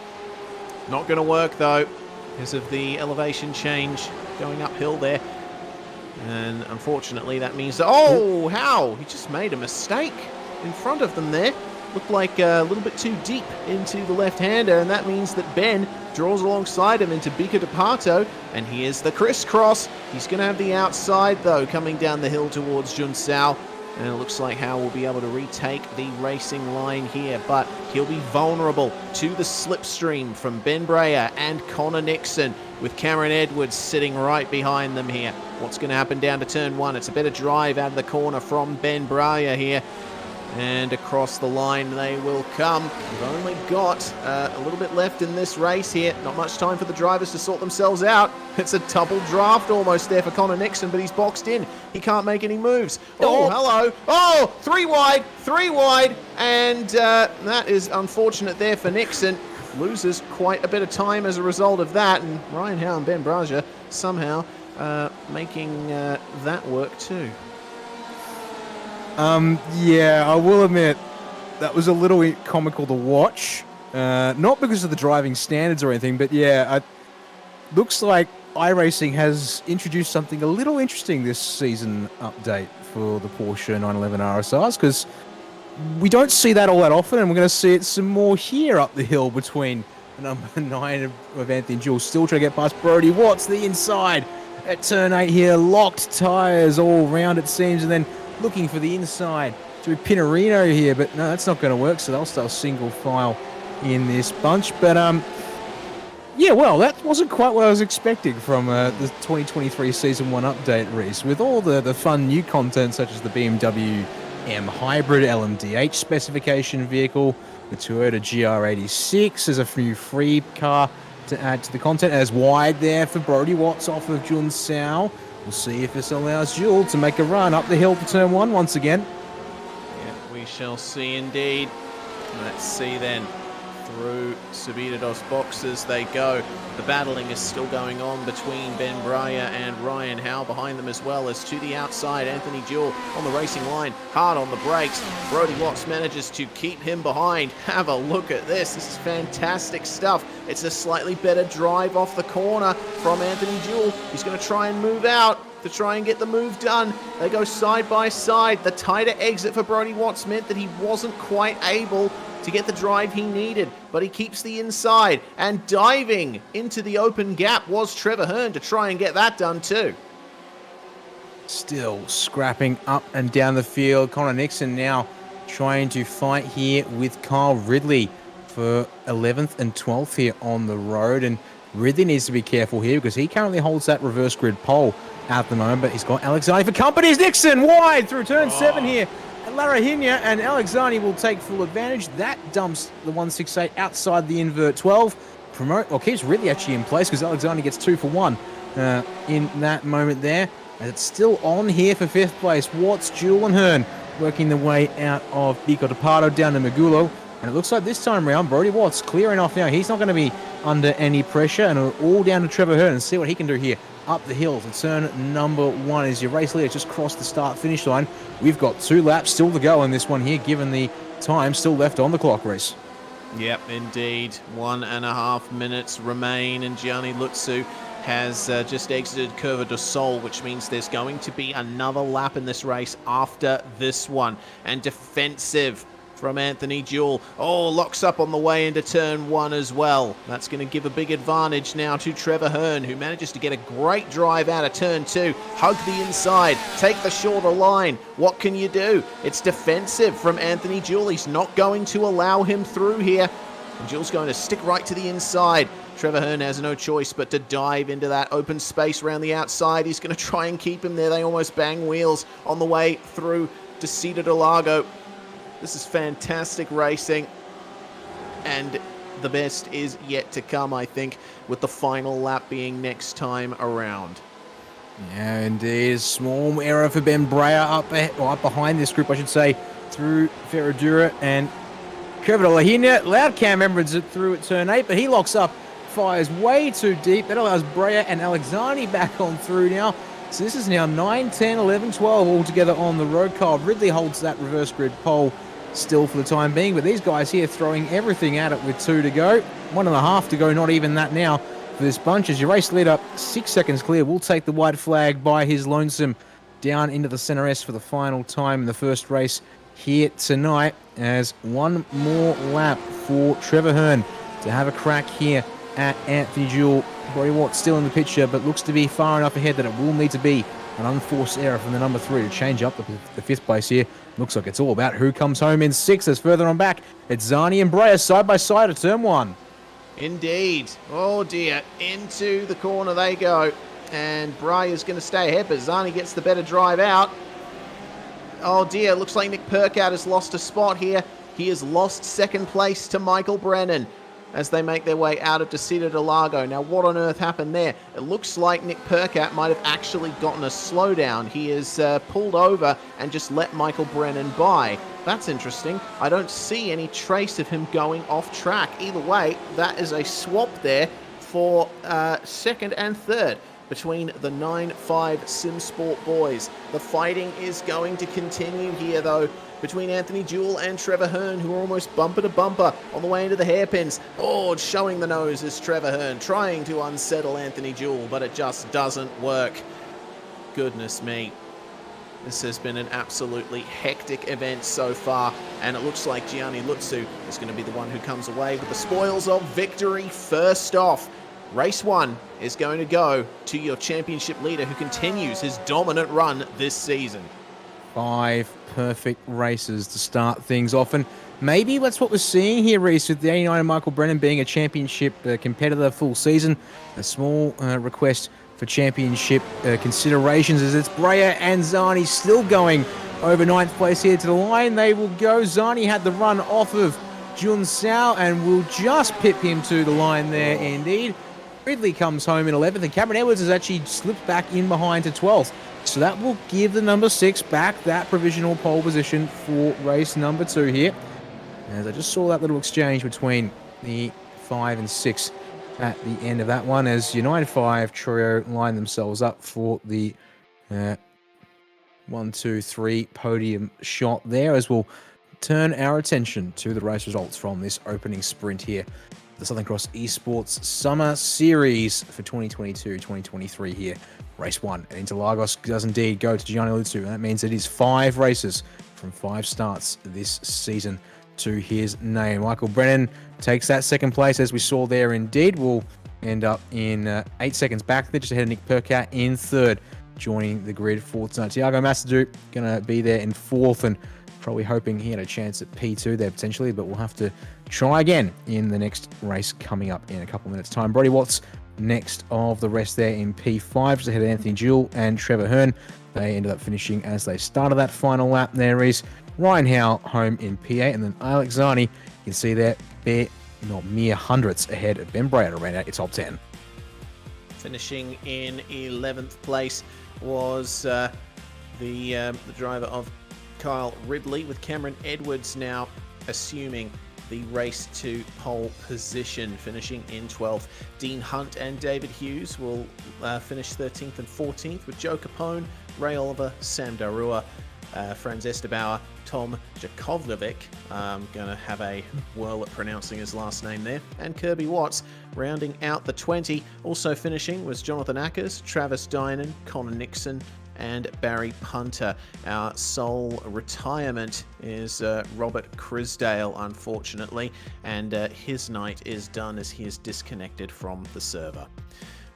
Not going to work though, because of the elevation change going uphill there. And unfortunately that means that, Howe! He just made a mistake in front of them there. Looked like a little bit too deep into the left-hander, and that means that Ben draws alongside him into Bica de Pato, and here's the crisscross. He's going to have the outside though, coming down the hill towards Junsao. And it looks like Howe will be able to retake the racing line here, but he'll be vulnerable to the slipstream from Ben Brea and Connor Nixon, with Cameron Edwards sitting right behind them here. What's going to happen down to turn 1? It's a better drive out of the corner from Ben Brea here. And across the line they will come. We've only got a little bit left in this race here. Not much time for the drivers to sort themselves out. It's a double draft almost there for Connor Nixon, but he's boxed in. He can't make any moves. Oh, hello. Oh, three wide. And that is unfortunate there for Nixon. Loses quite a bit of time as a result of that. And Ryan Howe and Ben Braja somehow making that work too. Yeah, I will admit that was a little comical to watch. Not because of the driving standards or anything, but yeah, looks like iRacing has introduced something a little interesting this season update for the Porsche 911 RSRs, because we don't see that all that often, and we're going to see it some more here up the hill between number 9 of Anthony Jules, still trying to get past Brody Watts, the inside at turn 8 here, locked tyres all round it seems, and then looking for the inside to Pinarino here, but no, that's not going to work, so they'll start single file in this bunch. But yeah, well, that wasn't quite what I was expecting from the 2023 Season 1 update, Reese, with all the fun new content such as the BMW M Hybrid LMDH specification vehicle, the Toyota GR86 as a new free car to add to the content, as wide there for Brody Watts off of Jun Sao. We'll see if this allows Jules to make a run up the hill to turn 1 once again. Yeah, we shall see indeed. Let's see then. Through Subidos boxes they go. The battling is still going on between Ben Breyer and Ryan Howe. Behind them as well as to the outside, Anthony Jewell on the racing line, hard on the brakes. Brody Watts manages to keep him behind. Have a look at this. This is fantastic stuff. It's a slightly better drive off the corner from Anthony Jewell. He's going to try and move out to try and get the move done. They go side by side. The tighter exit for Brody Watts meant that he wasn't quite able to get the drive he needed, but he keeps the inside, and diving into the open gap was Trevor Hearn to try and get that done too. Still scrapping up and down the field. Connor Nixon now trying to fight here with Kyle Ridley for 11th and 12th here on the road, and Ridley needs to be careful here because he currently holds that reverse grid pole at the moment, but he's got Alexani for company. It's Nixon wide through turn 7 here. Larahinia, and Alexani will take full advantage. That dumps the 168 outside the invert 12. Keeps Ridley actually in place because Alexani gets 2 for 1 in that moment there. And it's still on here for 5th place. Watts, Jewell and Hearn working their way out of Bico de Pardo down to Magulo. And it looks like this time around, Brody Watts clearing off now. He's not going to be under any pressure, and all down to Trevor Hearn and see what he can do here. Up the hill to turn number 1 as your race leader just crossed the start-finish line. We've got 2 laps still to go in this one here, given the time still left on the clock, Race. Yep, indeed. 1.5 minutes remain, and Gianni Lutsu has just exited Curva do Sol, which means there's going to be another lap in this race after this one. And defensive from Anthony Jewell. Oh, locks up on the way into turn 1 as well. That's going to give a big advantage now to Trevor Hearn, who manages to get a great drive out of turn 2. Hug the inside, take the shorter line. What can you do? It's defensive from Anthony Jewell. He's not going to allow him through here. And Jewell's going to stick right to the inside. Trevor Hearn has no choice but to dive into that open space around the outside. He's going to try and keep him there. They almost bang wheels on the way through to Cedar del Lago. This is fantastic racing, and the best is yet to come, I think, with the final lap being next time around. Yeah, indeed. Small error for Ben Breyer up behind this group, I should say, through Ferradura and Trevor Lahina. Loud cam Emirates through at turn 8, but he locks up, fires way too deep. That allows Breyer and Alexani back on through now. So this is now 9, 10, 11, 12 all together on the road. Kyle Ridley holds that reverse grid pole still for the time being, but these guys here throwing everything at it with 2 to go. 1.5 to go, not even that now for this bunch. As your race leader, 6 seconds clear, will take the white flag by his lonesome down into the center S for the final time in the first race here tonight, as one more lap for Trevor Hearn to have a crack here at Anthony Jewell. Brody Watts still in the picture, but looks to be far enough ahead that it will need to be an unforced error from the number 3 to change up the 5th place here. Looks like it's all about who comes home in 6th. As further on back, it's Zani and Breyer side by side at turn 1. Indeed. Oh dear. Into the corner they go. And Breyer's going to stay ahead, but Zani gets the better drive out. Oh dear. Looks like Nick Percat has lost a spot here. He has lost 2nd place to Michael Brennan as they make their way out of Desida del Lago. Now, what on earth happened there? It looks like Nick Percat might have actually gotten a slowdown. He is pulled over and just let Michael Brennan by. That's interesting. I don't see any trace of him going off track. Either way, that is a swap there for 2nd and 3rd between the 9-5 SimSport boys. The fighting is going to continue here, though, between Anthony Jewell and Trevor Hearn, who are almost bumper to bumper on the way into the hairpins. Oh, showing the nose is Trevor Hearn, trying to unsettle Anthony Jewell, but it just doesn't work. Goodness me. This has been an absolutely hectic event so far, and it looks like Gianni Lutsu is going to be the one who comes away with the spoils of victory. First off, race 1 is going to go to your championship leader, who continues his dominant run this season. 5 perfect races to start things off, and maybe that's what we're seeing here, Reese, with the 89 Michael Brennan being a championship competitor full season. A small request for championship considerations as it's Breyer and Zani still going over 9th place here to the line. They will go. Zani had the run off of Jun Sao and will just pip him to the line there indeed. Ridley comes home in 11th, and Cameron Edwards has actually slipped back in behind to 12th. So that will give the number 6 back that provisional pole position for race number 2 here. As I just saw that little exchange between the 5 and 6 at the end of that one, as your 9-5 trio line themselves up for the 1-2-3 podium shot there, as we'll turn our attention to the race results from this opening sprint here. The Southern Cross Esports Summer Series for 2022-2023 here. Race 1 at Interlagos does indeed go to Gianni Lutsu, and that means it is 5 races from 5 starts this season to his name. Michael Brennan takes that 2nd place, as we saw there indeed. Will end up in 8 seconds back there, just ahead of Nick Percat in 3rd, joining the grid for tonight. Tiago Massadou going to be there in 4th, and probably hoping he had a chance at P2 there potentially, but we'll have to try again in the next race coming up in a couple of minutes' time. Brody Watts next of the rest there in P5, just ahead of Anthony Jewell and Trevor Hearn. They ended up finishing as they started that final lap. There is Ryan Howe home in P8, and then Alex Zani, you can see there, mere hundredths ahead of Ben Breyer to round out its top 10. Finishing in 11th place was the driver of Kyle Ridley, with Cameron Edwards now assuming the race to pole position, finishing in 12th. Dean Hunt and David Hughes will finish 13th and 14th, with Joe Capone, Ray Oliver, Sam Darua, Franz Estebauer, Tom Jakovlevic, going to have a whirl at pronouncing his last name there, and Kirby Watts rounding out the 20. Also finishing was Jonathan Ackers, Travis Dynan, Connor Nixon, and Barry Punter. Our sole retirement is Robert Crisdale, unfortunately, and his night is done as he is disconnected from the server.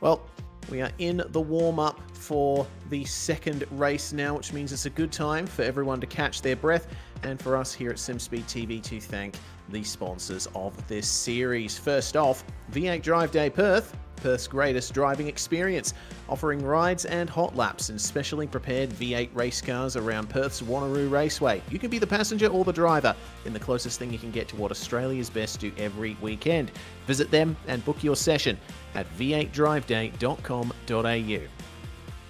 Well, we are in the warm-up for the 2nd race now, which means it's a good time for everyone to catch their breath, and for us here at SimSpeed TV to thank the sponsors of this series. First off, V8 Drive Day Perth, Perth's greatest driving experience, offering rides and hot laps in specially prepared V8 race cars around Perth's Wanneroo Raceway. You can be the passenger or the driver in the closest thing you can get to what Australia's best do every weekend. Visit them and book your session at v8driveday.com.au.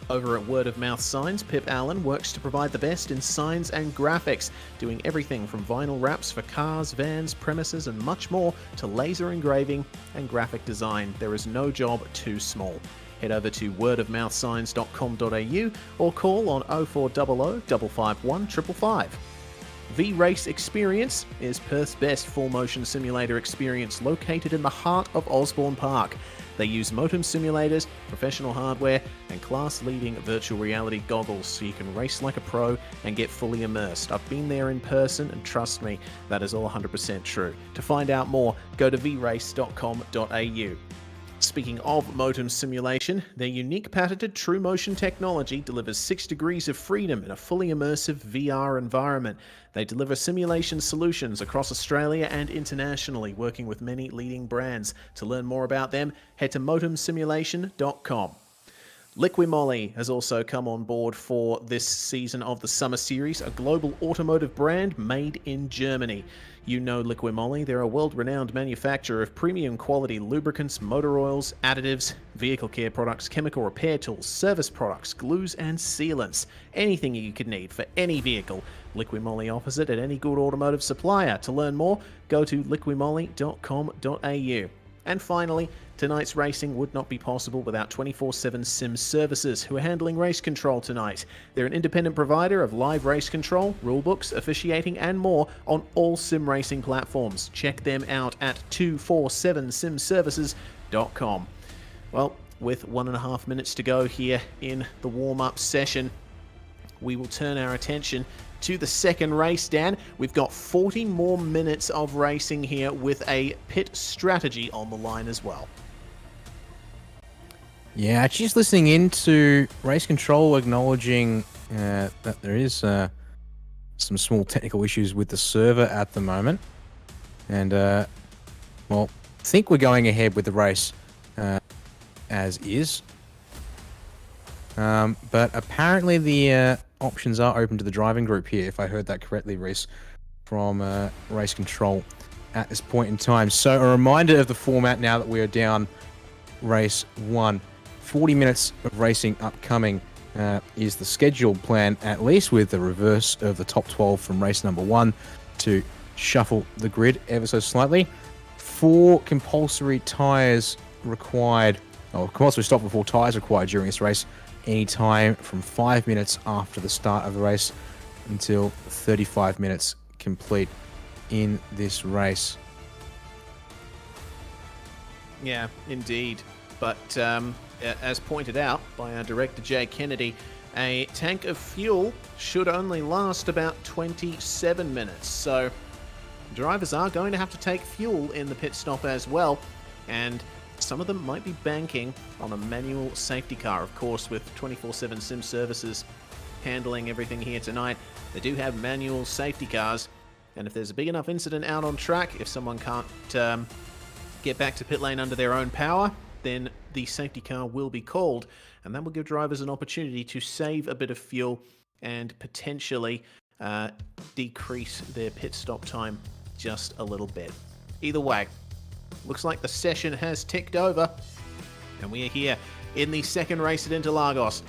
Over at Word of Mouth Signs, Pip Allen works to provide the best in signs and graphics, doing everything from vinyl wraps for cars, vans, premises, and much more to laser engraving and graphic design. There is no job too small. Head over to wordofmouthsigns.com.au or call on 0400 551 555. VRace Experience is Perth's best full-motion simulator experience, located in the heart of Osborne Park. They use Motum simulators, professional hardware, and class-leading virtual reality goggles so you can race like a pro and get fully immersed. I've been there in person, and trust me, that is all 100% true. To find out more, go to vrace.com.au. Speaking of Motum simulation, their unique patented True Motion technology delivers 6 degrees of freedom in a fully immersive VR environment. They deliver simulation solutions across Australia and internationally, working with many leading brands. To learn more about them, head to motumsimulation.com. Liquimoly has also come on board for this season of the Summer Series, a global automotive brand made in Germany. You know Liquimoly, they're a world-renowned manufacturer of premium quality lubricants, motor oils, additives, vehicle care products, chemical repair tools, service products, glues and sealants. Anything you could need for any vehicle, Liquimoly offers it at any good automotive supplier. To learn more, go to liquimoly.com.au. And finally, Tonight's racing would not be possible without 24/7 Sim Services, who are handling race control tonight. They're an independent provider of live race control, rulebooks, officiating, and more on all sim racing platforms. Check them out at 247simservices.com. Well, with 1.5 minutes to go here in the warm-up session, we will turn our attention to the second race, Dan. We've got 40 more minutes of racing here with a pit strategy on the line as well. Yeah, actually just listening into race control, acknowledging that there is some small technical issues with the server at the moment. And, well, I think we're going ahead with the race as is. But apparently the options are open to the driving group here, if I heard that correctly, Reese, from race control at this point in time. So a reminder of the format now that we are down race 1. 40 minutes of racing upcoming is the scheduled plan, at least, with the reverse of the top 12 from race number 1 to shuffle the grid ever so slightly. 4 compulsory tyres required, or compulsory stop before tyres required during this race, any time from 5 minutes after the start of the race until 35 minutes complete in this race. Yeah, indeed. But as pointed out by our director Jay Kennedy, a tank of fuel should only last about 27 minutes. So drivers are going to have to take fuel in the pit stop as well, and some of them might be banking on a manual safety car. Of course, with 24/7 Sim Services handling everything here tonight, they do have manual safety cars, and if there's a big enough incident out on track, if someone can't get back to pit lane under their own power, then the safety car will be called, and that will give drivers an opportunity to save a bit of fuel and potentially decrease their pit stop time just a little bit. Either way, looks like the session has ticked over, and we are here in the second race at Interlagos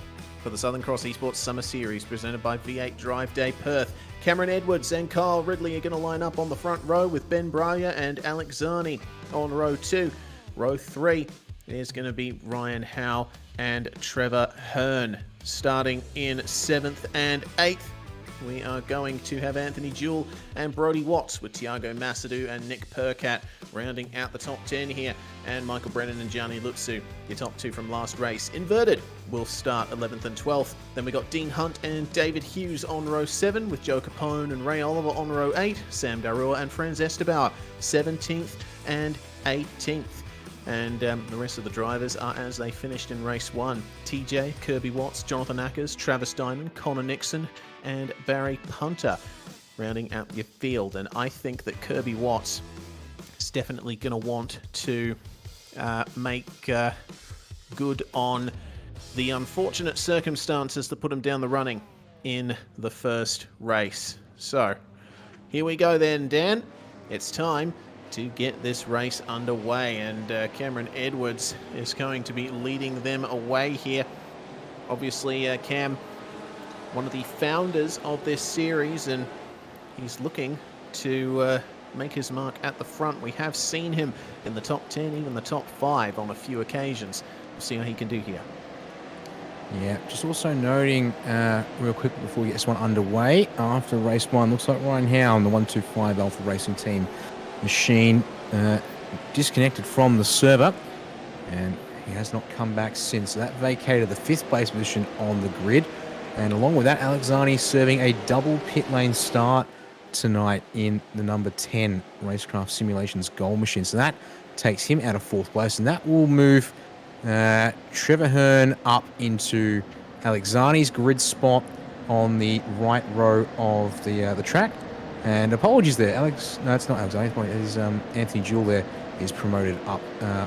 for the Southern Cross ESports Summer Series presented by V8 Drive Day Perth. Cameron Edwards and Kyle Ridley are going to line up on the front row, with Ben Brayer and Alex Zani on row 2. Row 3 is going to be Ryan Howe and Trevor Hearn. Starting in 7th and 8th, we are going to have Anthony Jewell and Brody Watts, with Tiago Massadou and Nick Percat rounding out the top 10 here, and Michael Brennan and Gianni Lutsu, your top 2 from last race. Inverted will start 11th and 12th. Then we got Dean Hunt and David Hughes on row 7, with Joe Capone and Ray Oliver on row 8, Sam Darua and Franz Estabauer 17th and 18th. And the rest of the drivers are as they finished in race 1. TJ, Kirby Watts, Jonathan Ackers, Travis Diamond, Connor Nixon, and Barry Punter rounding out your field. And I think that Kirby Watts is definitely going to want to make good on the unfortunate circumstances that put him down the running in the first race. So here we go then, Dan. It's time to get this race underway, and Cameron Edwards is going to be leading them away here. Obviously, Cam, one of the founders of this series, and he's looking to make his mark at the front. We have seen him in the top 10, even the top 5 on a few occasions. We'll see how he can do here. Yeah, just also noting real quick before we get this one underway, after race 1, looks like Ryan Howe and the 125 Alpha Racing Team machine disconnected from the server, and he has not come back since. So that vacated the 5th place position on the grid, and along with that, Alex Zani serving a double pit lane start tonight in the number 10 Racecraft Simulations Gold Machine. So that takes him out of 4th place, and that will move Trevor Hearn up into Alex Zani's grid spot on the right row of the track. And apologies there, Alex. No, it's not Alex. It is Anthony Jewell there is promoted up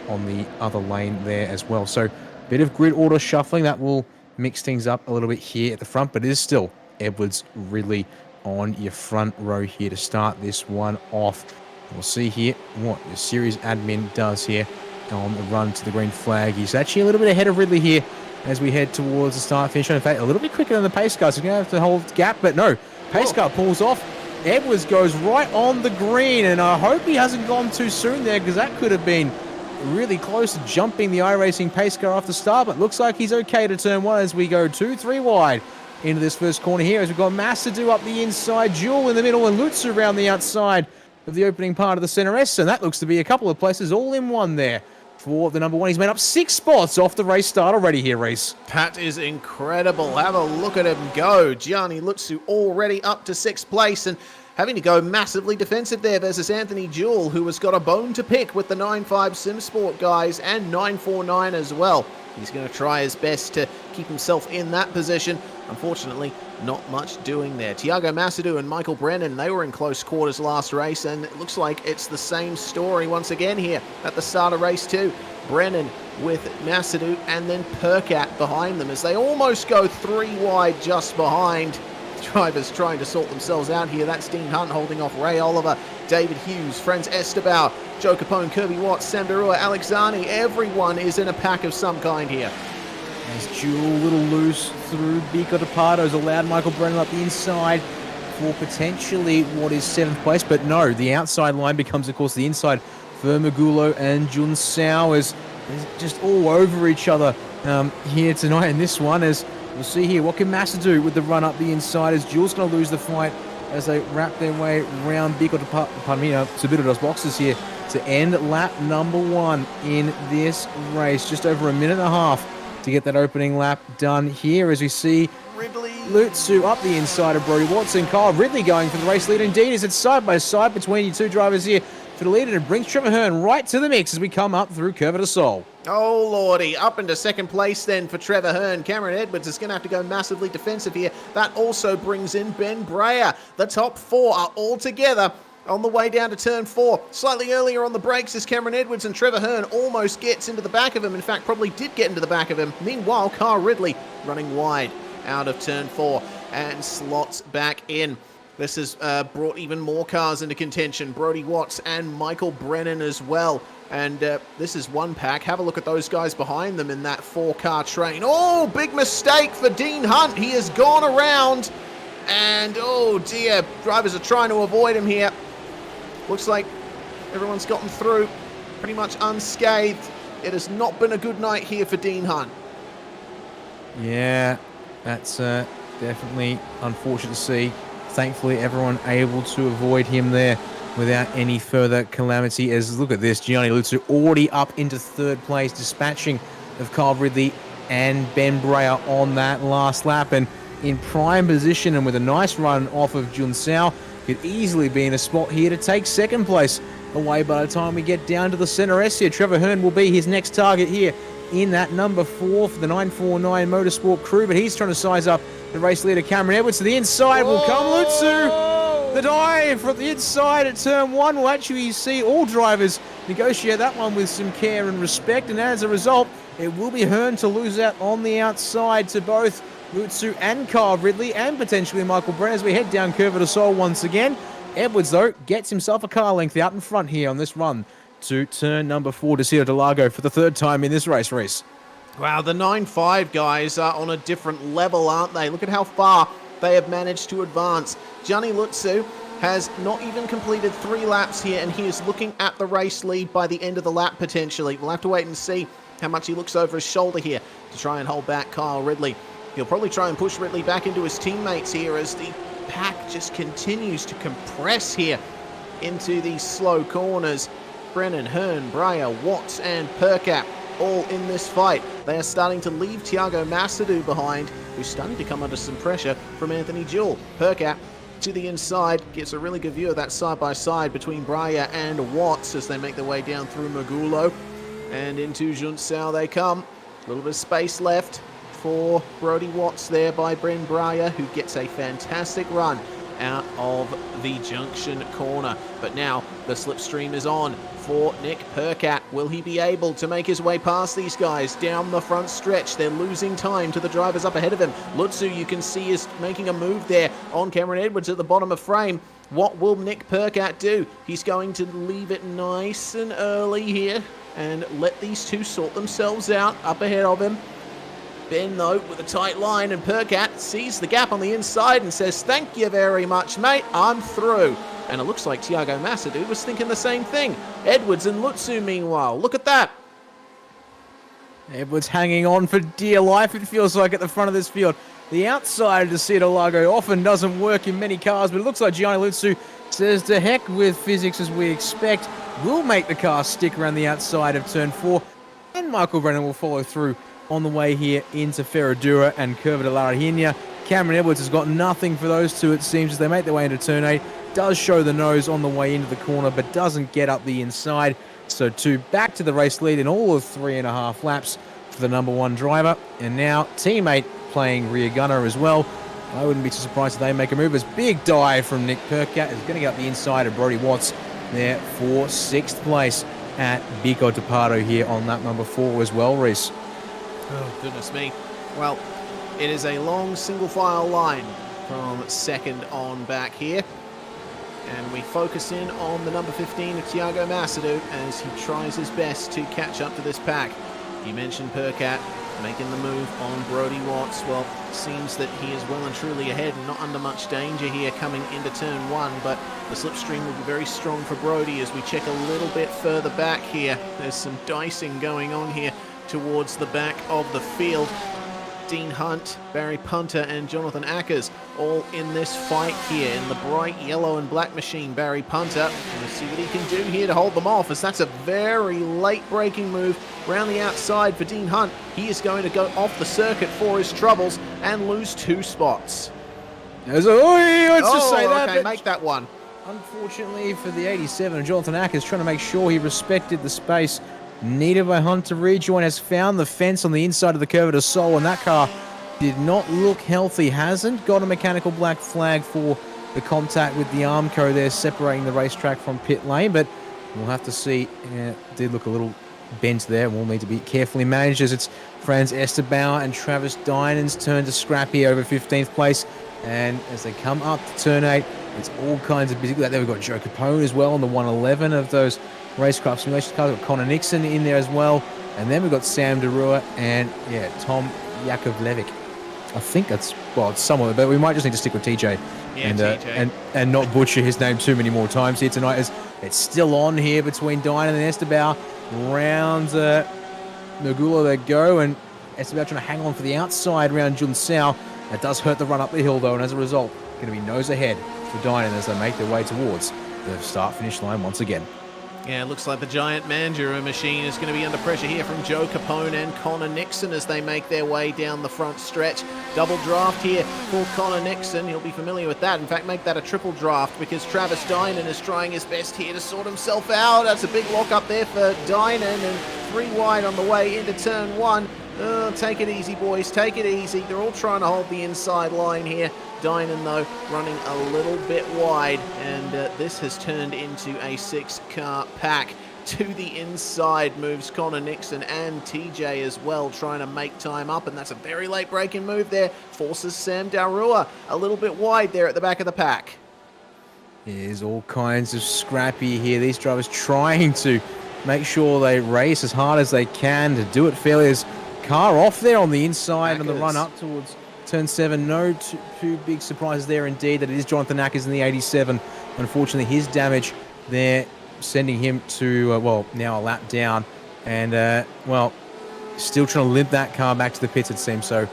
on the other lane there as well. So bit of grid order shuffling that will mix things up a little bit here at the front, but it is still Edwards Ridley on your front row here to start this one off. We'll see here what your series admin does here on the run to the green flag. He's actually a little bit ahead of Ridley here as we head towards the start finish. In fact, a little bit quicker than the pace car, so he's going to have to hold gap, but no, pace car pulls off. Edwards goes right on the green, and I hope he hasn't gone too soon there, because that could have been really close to jumping the iRacing pace car off the start, but looks like he's okay to turn 1 as we go 2-3 wide into this first corner here, as we've got Masadu up the inside, Jewel in the middle, and Lutzu around the outside of the opening part of the Center S, and that looks to be a couple of places all in one there for the number 1. He's made up 6 spots off the race start already here, Reese. That is incredible. Have a look at him go. Gianni Lutzu already up to 6th place and having to go massively defensive there versus Anthony Jewell, who has got a bone to pick with the 9.5 SimSport guys and 9.49 as well. He's going to try his best to keep himself in that position. Unfortunately, not much doing there. Tiago Masadu and Michael Brennan, they were in close quarters last race, and it looks like it's the same story once again here at the start of race 2. Brennan with Masadu and then Percat behind them as they almost go 3 wide just behind. Drivers trying to sort themselves out here. That's Dean Hunt holding off Ray Oliver, David Hughes, Franz Estebao, Joe Capone, Kirby Watts, Sam Derua, Alex Zani. Everyone is in a pack of some kind here. As Jewel a little loose through Bico de Pardo's allowed Michael Brennan up the inside for potentially what is 7th place, but no, the outside line becomes, of course, the inside for Magulo and Jun Sao as they're just all over each other here tonight in this one, as we'll see here, what can Massa do with the run up the inside as Jules going to lose the fight as they wrap their way around Subido's boxes here to end lap number 1 in this race. Just over a minute and a half to get that opening lap done here as we see Ridley. Lutzu up the inside of Brody Watson. Kyle Ridley going for the race lead indeed as it's side by side between you two drivers here for the lead, and it brings Trevor Hearn right to the mix as we come up through Curva de Sol. Oh lordy, up into 2nd place then for Trevor Hearn. Cameron Edwards is going to have to go massively defensive here. That also brings in Ben Breyer. The top 4 are all together on the way down to turn 4. Slightly earlier on the brakes is Cameron Edwards, and Trevor Hearn almost gets into the back of him. In fact, probably did get into the back of him. Meanwhile, Carl Ridley running wide out of turn 4 and slots back in. This has brought even more cars into contention. Brody Watts and Michael Brennan as well. And this is one pack. Have a look at those guys behind them in that 4-car train. Oh, big mistake for Dean Hunt. He has gone around. And, oh dear, drivers are trying to avoid him here. Looks like everyone's gotten through pretty much unscathed. It has not been a good night here for Dean Hunt. Yeah, that's definitely unfortunate to see. Thankfully, everyone able to avoid him there without any further calamity. As look at this, Gianni Lutzu already up into 3rd place, dispatching of Carl Ridley and Ben Breyer on that last lap, and in prime position and with a nice run off of Jun Sao, could easily be in a spot here to take 2nd place away by the time we get down to the Center S here. Trevor Hearn will be his next target here in that number 4 for the 949 Motorsport crew, but he's trying to size up the race leader Cameron Edwards. To the inside will come Lutzu. The dive from the inside at turn 1 will actually see all drivers negotiate that one with some care and respect, and as a result, it will be Hearn to lose out on the outside to both Lutzu and Carl Ridley and potentially Michael Brennan as we head down Curva de Sol once again. Edwards, though, gets himself a car length out in front here on this run to turn number 4 to Interlagos for the 3rd time in this race. Wow, the 9.5 guys are on a different level, aren't they? Look at how far they have managed to advance. Gianni Lutzu has not even completed 3 laps here, and he is looking at the race lead by the end of the lap potentially. We'll have to wait and see how much he looks over his shoulder here to try and hold back Kyle Ridley. He'll probably try and push Ridley back into his teammates here as the pack just continues to compress here into these slow corners. Brennan, Hearn, Breyer, Watts and Percat all in this fight. They are starting to leave Tiago Masadu behind, who's starting to come under some pressure from Anthony Jewell. Percat to the inside gets a really good view of that side-by-side between Breyer and Watts as they make their way down through Magulo. And into Jun Sao they come. A little bit of space left for Brody Watts there by Bren Breyer, who gets a fantastic run out of the junction corner. But now the slipstream is on for Nick Percat. Will he be able to make his way past these guys down the front stretch? They're losing time to the drivers up ahead of him. Lutzu, you can see, is making a move there on Cameron Edwards at the bottom of frame. What will Nick Percat do? He's going to leave it nice and early here and let these two sort themselves out up ahead of him. Ben, though, with a tight line, and Percat sees the gap on the inside and says, "Thank you very much, mate. I'm through." And it looks like Thiago Massadou was thinking the same thing. Edwards and Lutzu, meanwhile, look at that. Edwards hanging on for dear life, it feels like, at the front of this field. The outside to Interlagos often doesn't work in many cars, but it looks like Gianni Lutzu says to heck with physics as we expect. Will make the car stick around the outside of turn 4, and Michael Brennan will follow through on the way here into Ferradura and Curva de la Reina. Cameron Edwards has got nothing for those two, it seems, as they make their way into turn 8. Does show the nose on the way into the corner, but doesn't get up the inside. So 2 back to the race lead in all of 3.5 laps for the number 1 driver. And now teammate playing rear gunner as well. I wouldn't be too surprised if they make a move. As big dive from Nick Percat is going to get up the inside of Brody Watts there for 6th place at Bico de Pardo here on lap number 4 as well, Reese. Oh, goodness me. Well, it is a long single file line from 2nd on back here. And we focus in on the number 15 of Thiago Massadou as he tries his best to catch up to this pack. You mentioned Percat making the move on Brody Watts. Well, seems that he is well and truly ahead and not under much danger here coming into turn 1, but the slipstream will be very strong for Brody as we check a little bit further back here. There's some dicing going on here towards the back of the field. Dean Hunt, Barry Punter and Jonathan Ackers all in this fight here in the bright yellow and black machine. Barry Punter, let's see what he can do here to hold them off, as that's a very late braking move around the outside for Dean Hunt. He is going to go off the circuit for his troubles and lose 2 spots. Let's just say that. Okay, make that one. Unfortunately for the 87, Jonathan Ackers trying to make sure he respected the space needed by Hunt to rejoin, has found the fence on the inside of the Curva del Sol, and that car did not look healthy. Hasn't got a mechanical black flag for the contact with the Armco there, separating the racetrack from pit lane, but we'll have to see. It did look a little bent there. We'll need to be carefully managed as it's Franz Esteban and Travis Dynan's turn to scrap here over 15th place. And as they come up to turn 8, it's all kinds of busy. There we've got Joe Capone as well on the 111 of those racecraft simulation cars. We've got Connor Nixon in there as well. And then we've got Sam DeRua and, Tom Yakovlevic. I think that's, well, it's somewhere, but we might just need to stick with TJ. Yeah, TJ. And not butcher his name too many more times here tonight, as it's still on here between Dynan and Esteban. Round Nagula they go, and Esteban trying to hang on for the outside round Junsao. That does hurt the run up the hill, though, and as a result, going to be nose ahead for Dynan as they make their way towards the start-finish line once again. Yeah, it looks like the giant Mandura machine is going to be under pressure here from Joe Capone and Connor Nixon as they make their way down the front stretch. Double draft here for Connor Nixon. He'll be familiar with that. In fact, make that a triple draft because Travis Dynan is trying his best here to sort himself out. That's a big lock up there for Dynan, and 3 wide on the way into turn 1. Take it easy, boys. Take it easy. They're all trying to hold the inside line here. Dynan, though, running a little bit wide, and this has turned into a 6-car pack. To the inside moves Connor Nixon and TJ as well, trying to make time up, and that's a very late braking move there. Forces Sam Darua a little bit wide there at the back of the pack. There's all kinds of scrappy here. These drivers trying to make sure they race as hard as they can to do it fairly. There's car off there on the inside on the run up towards turn 7. No two big surprises there indeed. That it is Jonathan Ackers in the 87. Unfortunately, his damage there sending him to, now a lap down. And, still trying to limp that car back to the pits, it seems. So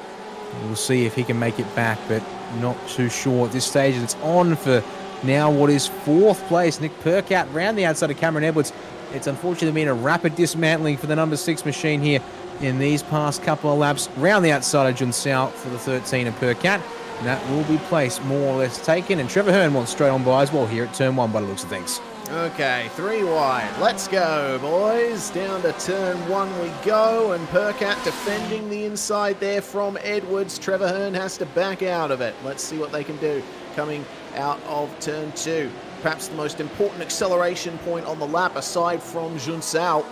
we'll see if he can make it back, but not too sure at this stage. It's on for now what is 4th place. Nick Percat round the outside of Cameron Edwards. It's unfortunately been a rapid dismantling for the number 6 machine here in these past couple of laps. Round the outside of Junsao for the 13 of Percat. And that will be place more or less taken. And Trevor Hearn wants straight on by as well here at turn 1 by the looks of things. Okay, 3 wide. Let's go, boys. Down to turn 1 we go, and Percat defending the inside there from Edwards. Trevor Hearn has to back out of it. Let's see what they can do coming out of turn 2. Perhaps the most important acceleration point on the lap aside from Junsao.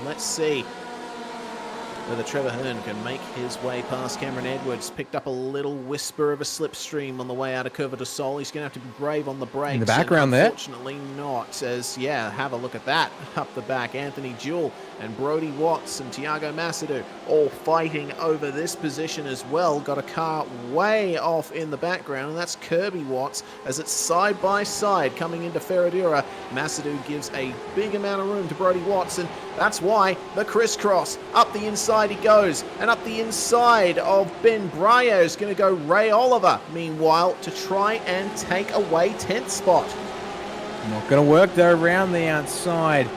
Let's see. whether Trevor Hearn can make his way past Cameron Edwards. Picked up a little whisper of a slipstream on the way out of Curva de Sol. He's going to have to be brave on the brakes. In the background there. Unfortunately not, as, yeah, have a look at that. Up the back, Anthony Jewell and Brody Watts and Tiago Macedo all fighting over this position as well. Got a car way off in the background, and that's Kirby Watts as it's side by side coming into Ferradura. Macedo gives a big amount of room to Brody Watts, and that's why the crisscross. Up the inside he goes, and up the inside of Ben Breyer is going to go Ray Oliver, meanwhile, to try and take away 10th spot. Not going to work though around the outside.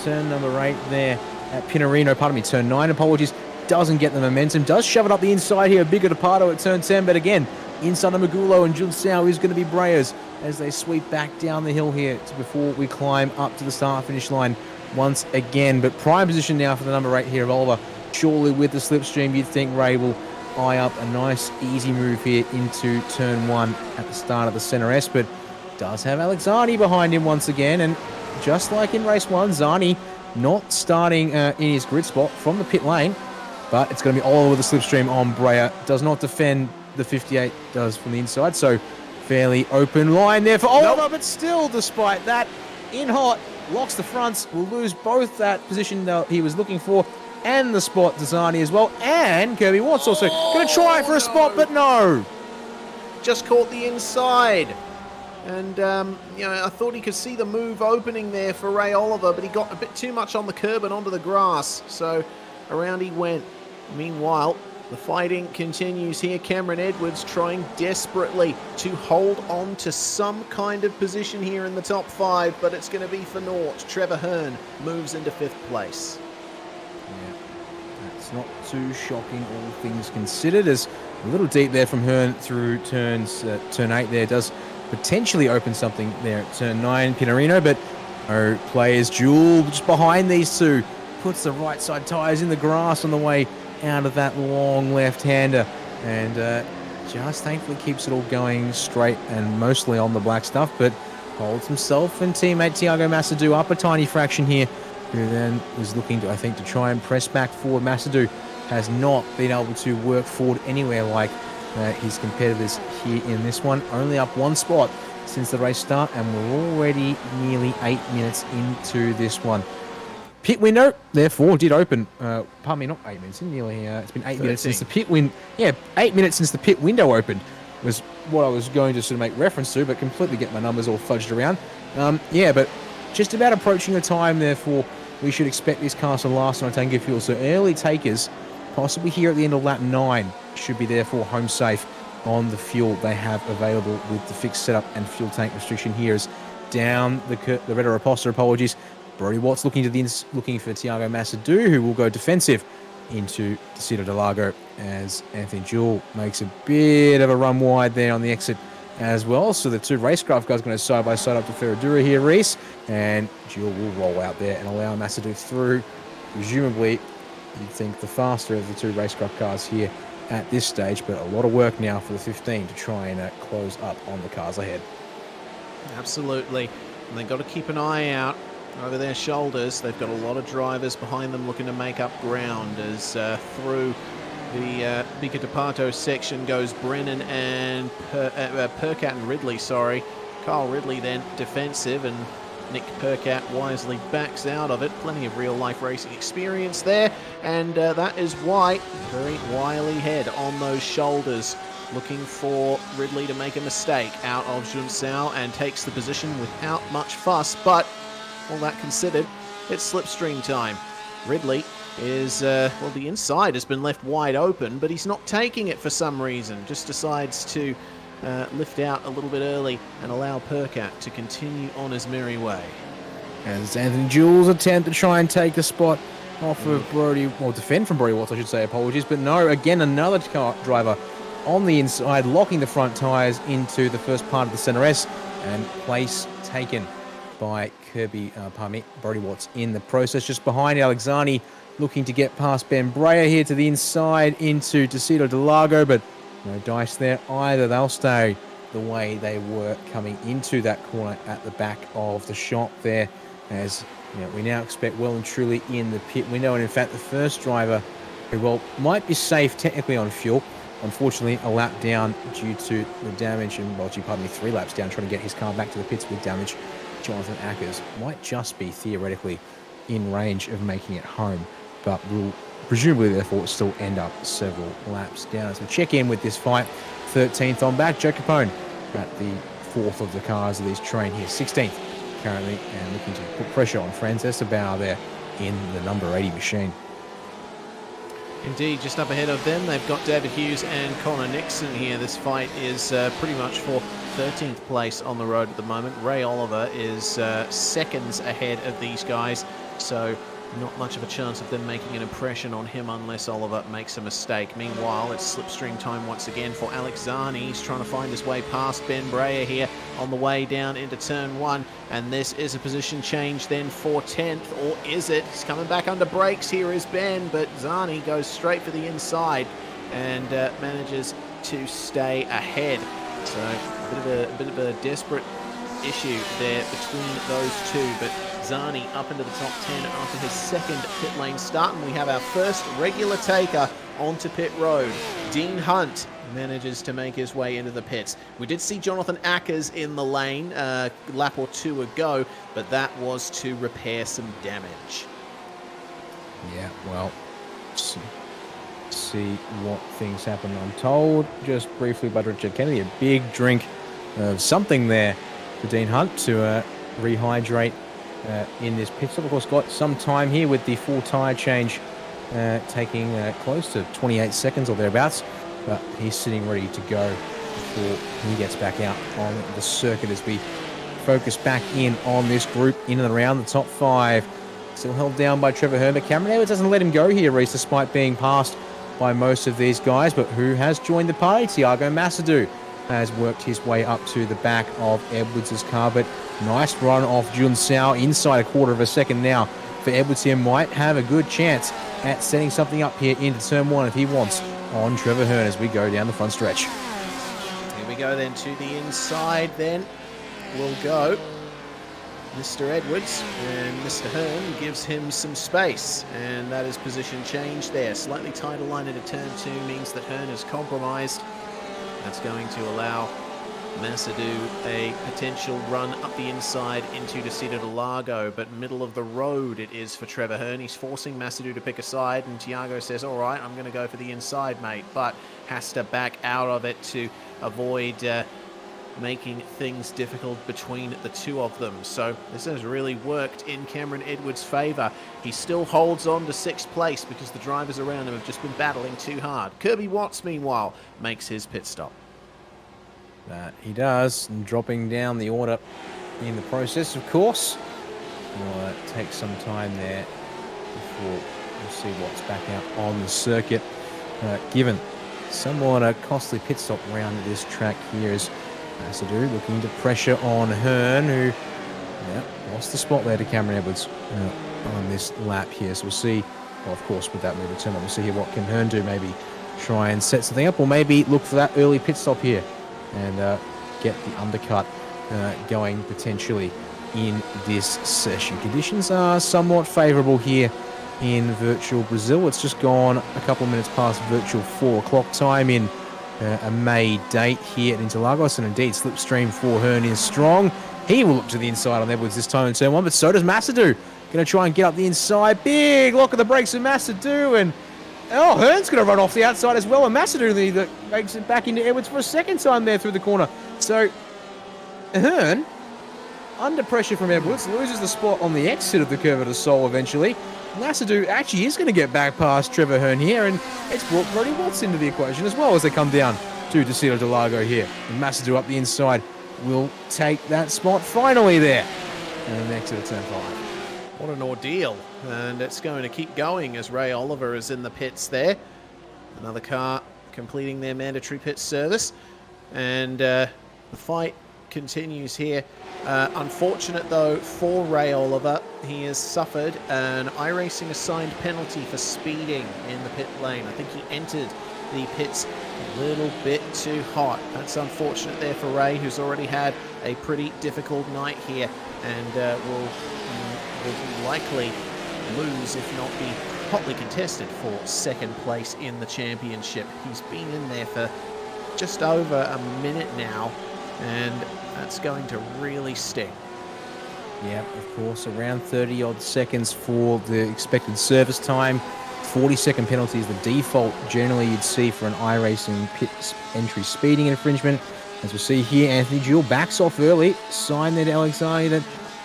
Turn number 8 there at Pinarino, turn 9, apologies. Doesn't get the momentum, does shove it up the inside here. Bigger Departo at turn 10, but again, inside of Magulo and Junsao is going to be Breyers as they sweep back down the hill here before we climb up to the start-finish line once again. But prime position now for the number 8 here of Oliver. Surely with the slipstream, you'd think Ray will eye up a nice, easy move here into turn 1 at the start of the Center S, but does have Alex Zani behind him once again, and just like in race 1, Zani not starting in his grid spot from the pit lane, but it's going to be all over the slipstream on Breyer. Does not defend the 58, does from the inside, so fairly open line there for Oliver, but still, despite that, in hot, locks the fronts, will lose both that position that he was looking for and the spot to Zani as well, and Kirby Watts also going to try for a spot, but no. Just caught the inside. And, I thought he could see the move opening there for Ray Oliver, but he got a bit too much on the curb and onto the grass. So around he went. Meanwhile, the fighting continues here. Cameron Edwards trying desperately to hold on to some kind of position here in the top 5, but it's going to be for naught. Trevor Hearn moves into 5th place. Yeah, that's not too shocking, all things considered, as a little deep there from Hearn through turn 8 there does potentially open something there at turn 9, Pinarino, but no players. Jewel just behind these two puts the right side tyres in the grass on the way out of that long left-hander, and just thankfully keeps it all going straight and mostly on the black stuff, but holds himself and teammate Tiago Macedo up a tiny fraction here, who then was looking to, I think, to try and press back forward. Macedo has not been able to work forward anywhere like his competitors here in this one. Only up 1 spot since the race start, and we're already nearly 8 minutes into this one. Pit window, therefore, did open. Pardon me, not 8 minutes. Nearly, it's been 8 minutes since the pit win. Yeah, 8 minutes since the pit window opened was what I was going to sort of make reference to, but completely get my numbers all fudged around. But just about approaching the time, therefore, we should expect this car to last on tank of fuel. So early takers, possibly here at the end of lap 9, should be therefore home safe on the fuel they have available with the fixed setup and fuel tank restriction here is down the Red Raposta, apologies. Brody Watts looking for Tiago Macedo, who will go defensive into Decido de Lago as Anthony Jewell makes a bit of a run wide there on the exit as well. So the two racecraft guys going to side by side up to Ferradura here, Reese, and Jewell will roll out there and allow Macedo through. Presumably, you'd think the faster of the two racecraft cars here at this stage, but a lot of work now for the 15 to try and close up on the cars ahead. Absolutely, and they've got to keep an eye out over their shoulders. They've got a lot of drivers behind them looking to make up ground as through the Bica de Pato section goes Brennan and Percat and Ridley, sorry. Kyle Ridley then defensive, and Nick Percat wisely backs out of it. Plenty of real-life racing experience there, and that is why very wily head on those shoulders, looking for Ridley to make a mistake out of Junsao, and takes the position without much fuss, but all that considered, it's slipstream time. Ridley is, the inside has been left wide open, but he's not taking it for some reason. Just decides to lift out a little bit early and allow Percat to continue on his merry way. As Anthony Jewell's attempt to try and take a spot off of Brody, well, defend from Brody Watts, I should say, apologies, but no, again, another car driver on the inside, locking the front tyres into the first part of the Center S, and place taken by Brody Watts in the process. Just behind Alexani, looking to get past Ben Breyer here to the inside into Decido de Lago, but no dice there either. They'll stay the way they were coming into that corner at the back of the shop there, as we now expect well and truly in the pit window. And in fact, the first driver who, well, might be safe technically on fuel. Unfortunately, a lap down due to the damage, and, well, pardon me, 3 laps down, trying to get his car back to the pits with damage. Jonathan Ackers might just be theoretically in range of making it home, but will presumably, therefore, still end up several laps down. So check in with this fight. 13th on back, Joe Capone at the 4th of the cars of this train here. 16th currently, and looking to put pressure on Frances Bauer there in the number 80 machine. Indeed, just up ahead of them, they've got David Hughes and Connor Nixon here. This fight is pretty much for 13th place on the road at the moment. Ray Oliver is seconds ahead of these guys, so not much of a chance of them making an impression on him unless Oliver makes a mistake. Meanwhile, it's slipstream time once again for Alex Zani. He's trying to find his way past Ben Breyer here on the way down into turn 1. And this is a position change then for 10th, or is it? He's coming back under brakes. Here is Ben, but Zani goes straight for the inside and manages to stay ahead. So a bit of a desperate issue there between those two, but Zani up into the top 10 after his second pit lane start, and we have our first regular taker onto pit road. Dean Hunt manages to make his way into the pits. We did see Jonathan Ackers in the lane a lap or two ago, but that was to repair some damage. Yeah, well, see what things happen. I'm told just briefly by Richard Kennedy, a big drink of something there for Dean Hunt to rehydrate in this pit stop. Of course, got some time here with the full tyre change taking close to 28 seconds or thereabouts, but he's sitting ready to go before he gets back out on the circuit as we focus back in on this group in and around the top 5. Still held down by Trevor Hearn, but Cameron Edwards doesn't let him go here, Reece, despite being passed by most of these guys. But who has joined the party? Tiago Massadou has worked his way up to the back of Edwards' car, but nice run off Jun Sao inside a quarter of a second now for Edwards here. Might have a good chance at setting something up here into turn 1 if he wants on Trevor Hearn as we go down the front stretch. Here we go then to the inside then. We'll go Mr. Edwards, and Mr. Hearn gives him some space, and that is position change there. Slightly tighter line into turn 2 means that Hearn is compromised. That's going to allow Massadou a potential run up the inside into Interlagos, but middle of the road it is for Trevor Hearn. He's forcing Massadou to pick a side, and Tiago says, all right, I'm going to go for the inside, mate, but has to back out of it to avoid making things difficult between the two of them. So this has really worked in Cameron Edwards' favour. He still holds on to 6th place because the drivers around him have just been battling too hard. Kirby Watts, meanwhile, makes his pit stop. That he does, and dropping down the order in the process, of course. Will take some time there before we'll see what's back out on the circuit. Given somewhat a costly pit stop round this track here is Massadou looking to pressure on Hearn, who lost the spot there to Cameron Edwards on this lap here. So we'll see, well, of course, with that move of turn, we'll see here what can Hearn do. Maybe try and set something up, or maybe look for that early pit stop here and get the undercut going potentially in this session. Conditions are somewhat favourable here in virtual Brazil. It's just gone a couple of minutes past virtual 4 o'clock time in a May date here at Interlagos, and indeed slipstream for Hearn is strong. He will look to the inside on Edwards this time in turn 1, but so does Massadou. Going to try and get up the inside. Big lock of the brakes of Massadou, and Hearn's going to run off the outside as well, and Massadou that makes it back into Edwards for a second time there through the corner. So Hearn, under pressure from Edwards, loses the spot on the exit of the Curva do Sol eventually. Massadou actually is going to get back past Trevor Hearn here, and it's brought Brody Watts into the equation as well as they come down to Interlagos here. And Massadou up the inside will take that spot finally there. And next to the turn 5. What an ordeal, and it's going to keep going as Ray Oliver is in the pits there. Another car completing their mandatory pit service, and the fight continues here. Unfortunate though for Ray Oliver, he has suffered an iRacing assigned penalty for speeding in the pit lane. I think he entered the pits a little bit too hot. That's unfortunate there for Ray, who's already had a pretty difficult night here, and will likely lose, if not be hotly contested for second place in the championship. He's been in there for just over a minute now, and that's going to really sting. Yeah, of course, around 30 odd seconds for the expected service time. 40-second penalty is the default generally you'd see for an iRacing pit entry speeding infringement. As we see here, Anthony Jewell backs off early. Sign there to Alexani that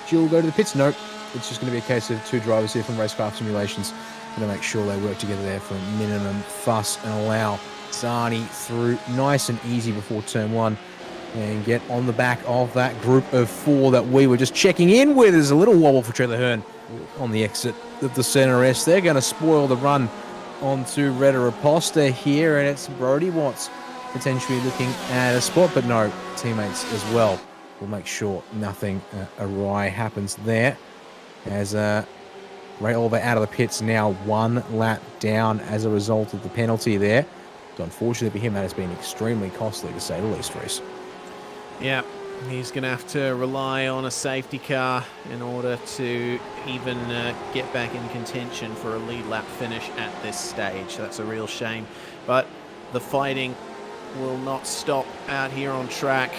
Jewell will go to the pits. Nope, it's just going to be a case of two drivers here from Racecraft Simulations going to make sure they work together there for minimum fuss and allow Zani through nice and easy before turn one and get on the back of that group of four that we were just checking in with. There's a little wobble for Trevor Hearn on the exit of the center S. They're going to spoil the run onto Retta Raposta here, and it's Brody Watts potentially looking at a spot, but no, teammates as well will make sure nothing awry happens there. As Ray Oliver out of the pits now, 1 lap down as a result of the penalty there. So unfortunately for him, that has been extremely costly to say the least, Reece. Yeah, he's going to have to rely on a safety car in order to even get back in contention for a lead lap finish at this stage. That's a real shame. But the fighting will not stop out here on track.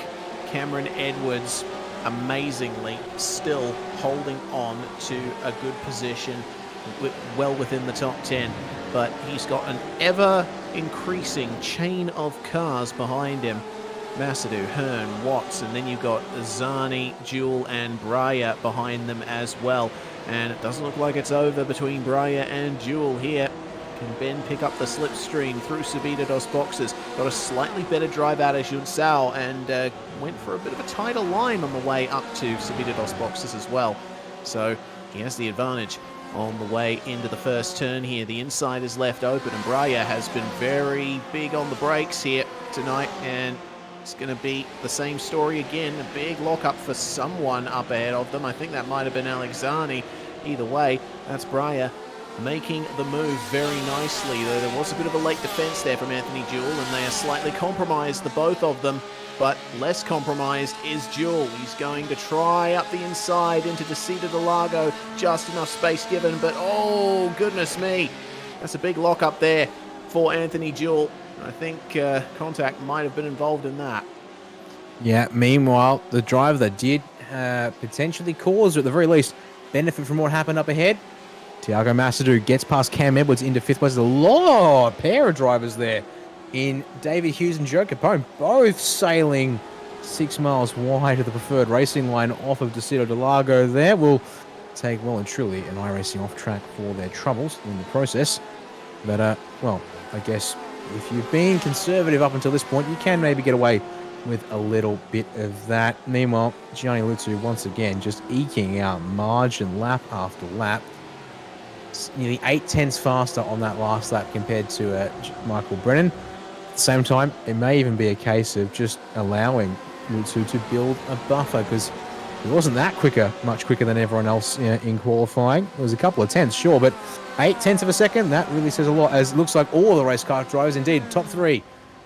Cameron Edwards, amazingly, still holding on to a good position, well within the top 10. But he's got an ever-increasing chain of cars behind him. Massadou, Hearn, Watts, and then you've got Zani, Jewell, and Breyer behind them as well. And it doesn't look like it's over between Breyer and Jewell here. Can Ben pick up the slipstream through Subida dos Boxes? Got a slightly better drive out of Junsao and went for a bit of a tighter line on the way up to Subida dos Boxes as well. So he has the advantage on the way into the first turn here. The inside is left open, and Breyer has been very big on the brakes here tonight, and it's going to be the same story again. A big lockup for someone up ahead of them. I think that might have been Alexani. Either way, that's Breyer making the move very nicely, though there was a bit of a late defense there from Anthony Jewell, and they are slightly compromised, the both of them, but less compromised is Jewell. He's going to try up the inside into Descida de Lago, just enough space given, but oh goodness me, that's a big lock up there for Anthony Jewell. I think contact might have been involved in that. Yeah, meanwhile, the driver that did potentially cause, or at the very least, benefit from what happened up ahead, Tiago Massadou gets past Cam Edwards into 5th place. A pair of drivers there in David Hughes and Joe Capone, both sailing 6 miles wide of the preferred racing line off of Descida de Lago there. Will take well and truly an iRacing off track for their troubles in the process. But, well, I guess if you've been conservative up until this point, you can maybe get away with a little bit of that. Meanwhile, Gianni Lutsu once again just eking out margin lap after lap. Nearly 8/10 faster on that last lap compared to Michael Brennan. At the same time, it may even be a case of just allowing Lutsu to build a buffer, because it wasn't that much quicker than everyone else in qualifying. It was a couple of tenths, sure, but 8/10 of a second, that really says a lot, as it looks like all of the race car drivers, indeed, top 3.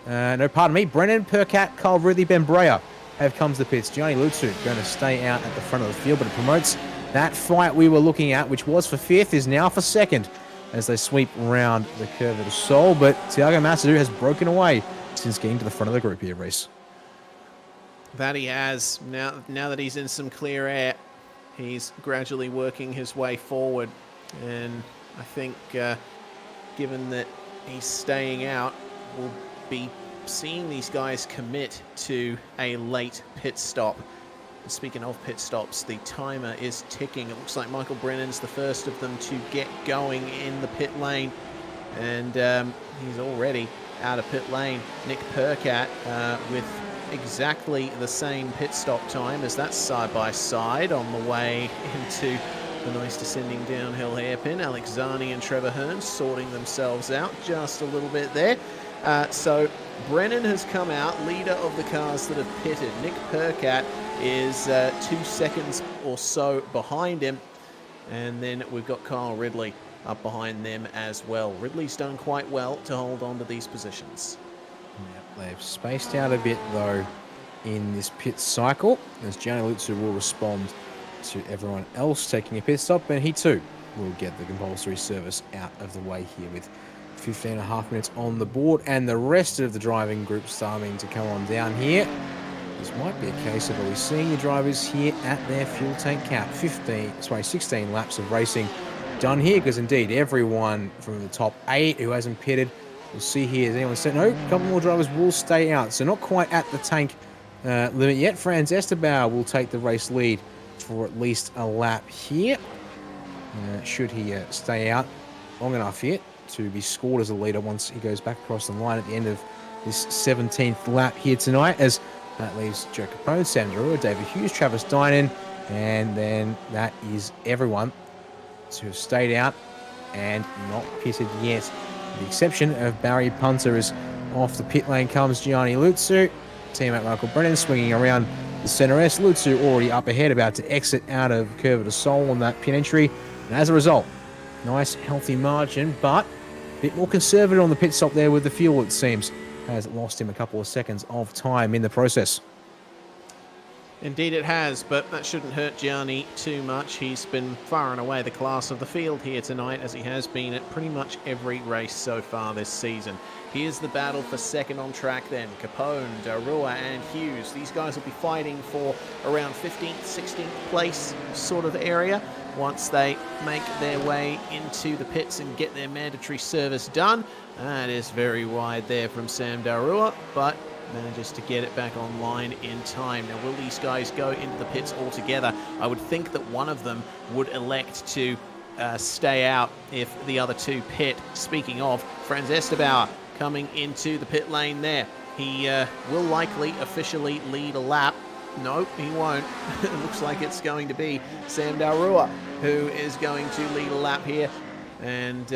No, pardon me, Brennan, Percat, Carl Ridley, Ben Breyer have come to the pits. Gianni Lutsu going to stay out at the front of the field, but it promotes that fight we were looking at, which was for 5th, is now for 2nd as they sweep around the curve of the Sol. But Tiago Massadou has broken away since getting to the front of the group here, Reece. That he has. Now that he's in some clear air, he's gradually working his way forward. And I think given that he's staying out, we'll be seeing these guys commit to a late pit stop. Speaking of pit stops, the timer is ticking. It looks like Michael Brennan's the first of them to get going in the pit lane, and he's already out of pit lane. Nick Percat with exactly the same pit stop time as that side-by-side on the way into the nice descending downhill hairpin. Alex Zani and Trevor Hearn sorting themselves out just a little bit there. So Brennan has come out, leader of the cars that have pitted. Nick Percat is 2 seconds or so behind him. And then we've got Kyle Ridley up behind them as well. Ridley's done quite well to hold on to these positions. Yep, they've spaced out a bit, though, in this pit cycle, as Gianni Lutsu will respond to everyone else taking a pit stop, and he too will get the compulsory service out of the way here with 15.5 minutes on the board, and the rest of the driving group starting to come on down here. This might be a case of, are we seeing the drivers here at their fuel tank cap? 16 laps of racing done here, because indeed everyone from the top 8 who hasn't pitted, we'll see here, has anyone said, no, a couple more drivers will stay out, so not quite at the tank limit yet. Franz Esteban will take the race lead for at least a lap here. Should he stay out long enough here to be scored as a leader once he goes back across the line at the end of this 17th lap here tonight, as that leaves Joe Capone, Sam Darua, David Hughes, Travis Dynan, and then that is everyone to have stayed out and not pitted yet. With the exception of Barry Punter, as off the pit lane comes Gianni Lutzu. Teammate Michael Brennan swinging around the centre S. Lutzu already up ahead, about to exit out of Curve de Sol on that pit entry. And as a result, nice healthy margin, but a bit more conservative on the pit stop there with the fuel, it seems. Has lost him a couple of seconds of time in the process. Indeed it has, but that shouldn't hurt Gianni too much. He's been far and away the class of the field here tonight, as he has been at pretty much every race so far this season. Here's the battle for second on track then. Capone, Darua and Hughes. These guys will be fighting for around 15th, 16th place sort of area once they make their way into the pits and get their mandatory service done. That is very wide there from Sam Darua, but manages to get it back online in time. Now, will these guys go into the pits altogether? I would think that one of them would elect to stay out if the other two pit. Speaking of, Franz Esteban coming into the pit lane there. He will likely officially lead a lap. No, he won't. It looks like it's going to be Sam Darua who is going to lead a lap here. And,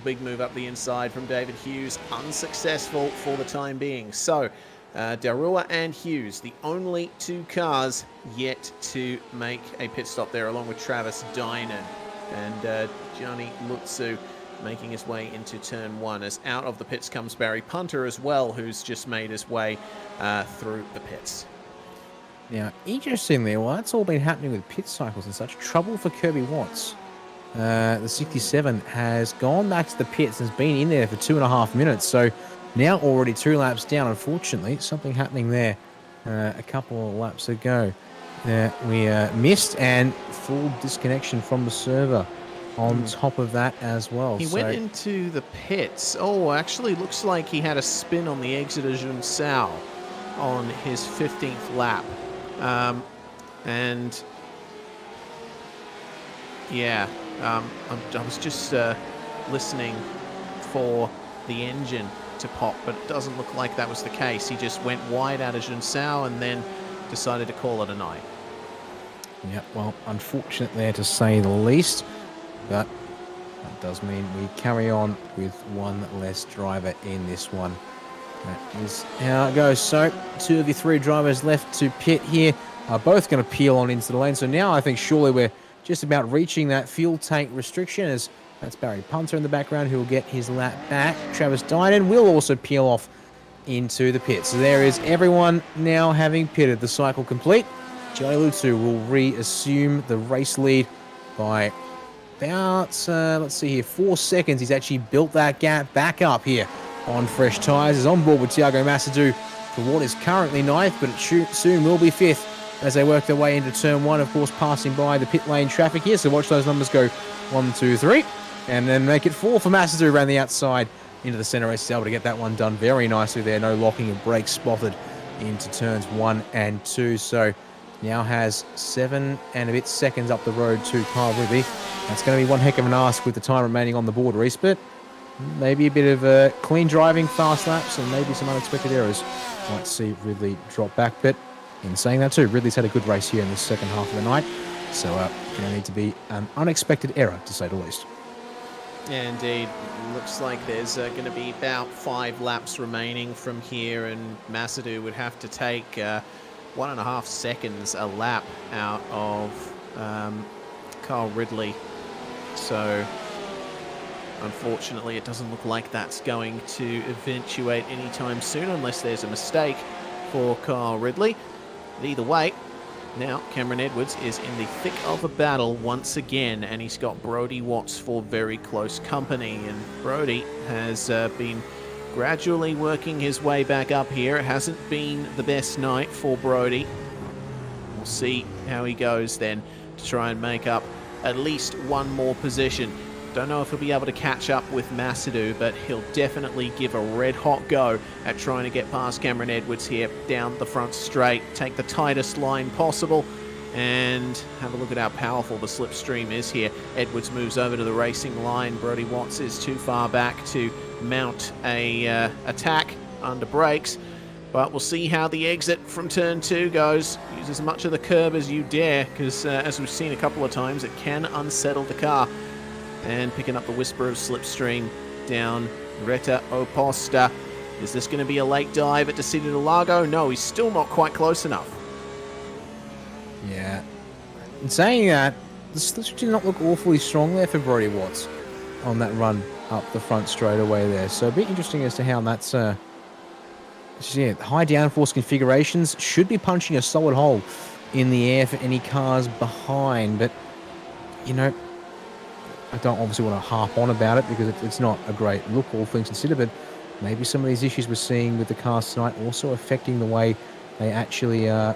big move up the inside from David Hughes. Unsuccessful for the time being. So, Darua and Hughes, the only two cars yet to make a pit stop there, along with Travis Dynan and Gianni Lutzu making his way into turn 1. As out of the pits comes Barry Punter as well, who's just made his way through the pits. Now, interestingly, while that's all been happening with pit cycles and such, trouble for Kirby Watts. The 67 has gone back to the pits and has been in there for 2.5 minutes. So now already 2 laps down, unfortunately. Something happening there a couple of laps ago. We missed, and full disconnection from the server on top of that as well. He went into the pits. Oh, actually looks like he had a spin on the exit of Junsao on his 15th lap. Yeah. I was just listening for the engine to pop, but it doesn't look like that was the case. He just went wide out of Junsao and then decided to call it a night. Yeah, well, unfortunate there to say the least, but that does mean we carry on with one less driver in this one. That is how it goes. So 2 of your 3 drivers left to pit here are both going to peel on into the lane. So now I think surely we're just about reaching that fuel tank restriction, as that's Barry Punter in the background who will get his lap back. Travis Dynan will also peel off into the pit. So there is everyone now having pitted. The cycle complete. Gianni Lutzu will reassume the race lead by about, let's see here, 4 seconds. He's actually built that gap back up here on fresh tyres. Is on board with Thiago Massadou for what is currently 9th, but it soon will be 5th. As they work their way into turn 1, of course, passing by the pit lane traffic here. So watch those numbers go 1, 2, 3, and then make it 4 for Massadou around the outside into the centre. He's able to get that one done very nicely there. No locking and brakes spotted into turns 1 and 2. So now has 7 and a bit seconds up the road to Kyle Ridley. That's going to be one heck of an ask with the time remaining on the board, Reese, but maybe a bit of clean driving, fast laps, and maybe some unexpected errors might see Ridley drop back. But in saying that too, Ridley's had a good race here in the second half of the night, so going to need to be an unexpected error, to say the least. Yeah, indeed. Looks like there's going to be about 5 laps remaining from here, and Massadou would have to take 1.5 seconds a lap out of Kyle Ridley. So unfortunately, it doesn't look like that's going to eventuate anytime soon, unless there's a mistake for Kyle Ridley. Either way, Now, Cameron Edwards is in the thick of a battle once again, and he's got Brodie Watts for very close company. And Brodie has been gradually working his way back up here. It hasn't been the best night for Brodie. We'll see how he goes then to try and make up at least one more position. Don't know if he'll be able to catch up with Masadou, but he'll definitely give a red-hot go at trying to get past Cameron Edwards here down the front straight, take the tightest line possible, and have a look at how powerful the slipstream is here. Edwards moves over to the racing line. Brodie Watts is too far back to mount a attack under brakes, but we'll see how the exit from turn 2 goes. Use as much of the curb as you dare, because as we've seen a couple of times, it can unsettle the car. And picking up the whisper of slipstream down Reta Oposta. Is this going to be a late dive at Descida del Lago? No, he's still not quite close enough. Yeah. In saying that, the slips did not look awfully strong there for Brodie Watts on that run up the front straight away there. So a bit interesting as to how that's... high downforce configurations should be punching a solid hole in the air for any cars behind. But, you know... I don't obviously want to harp on about it because it's not a great look, all things considered, but maybe some of these issues we're seeing with the cars tonight also affecting the way they actually are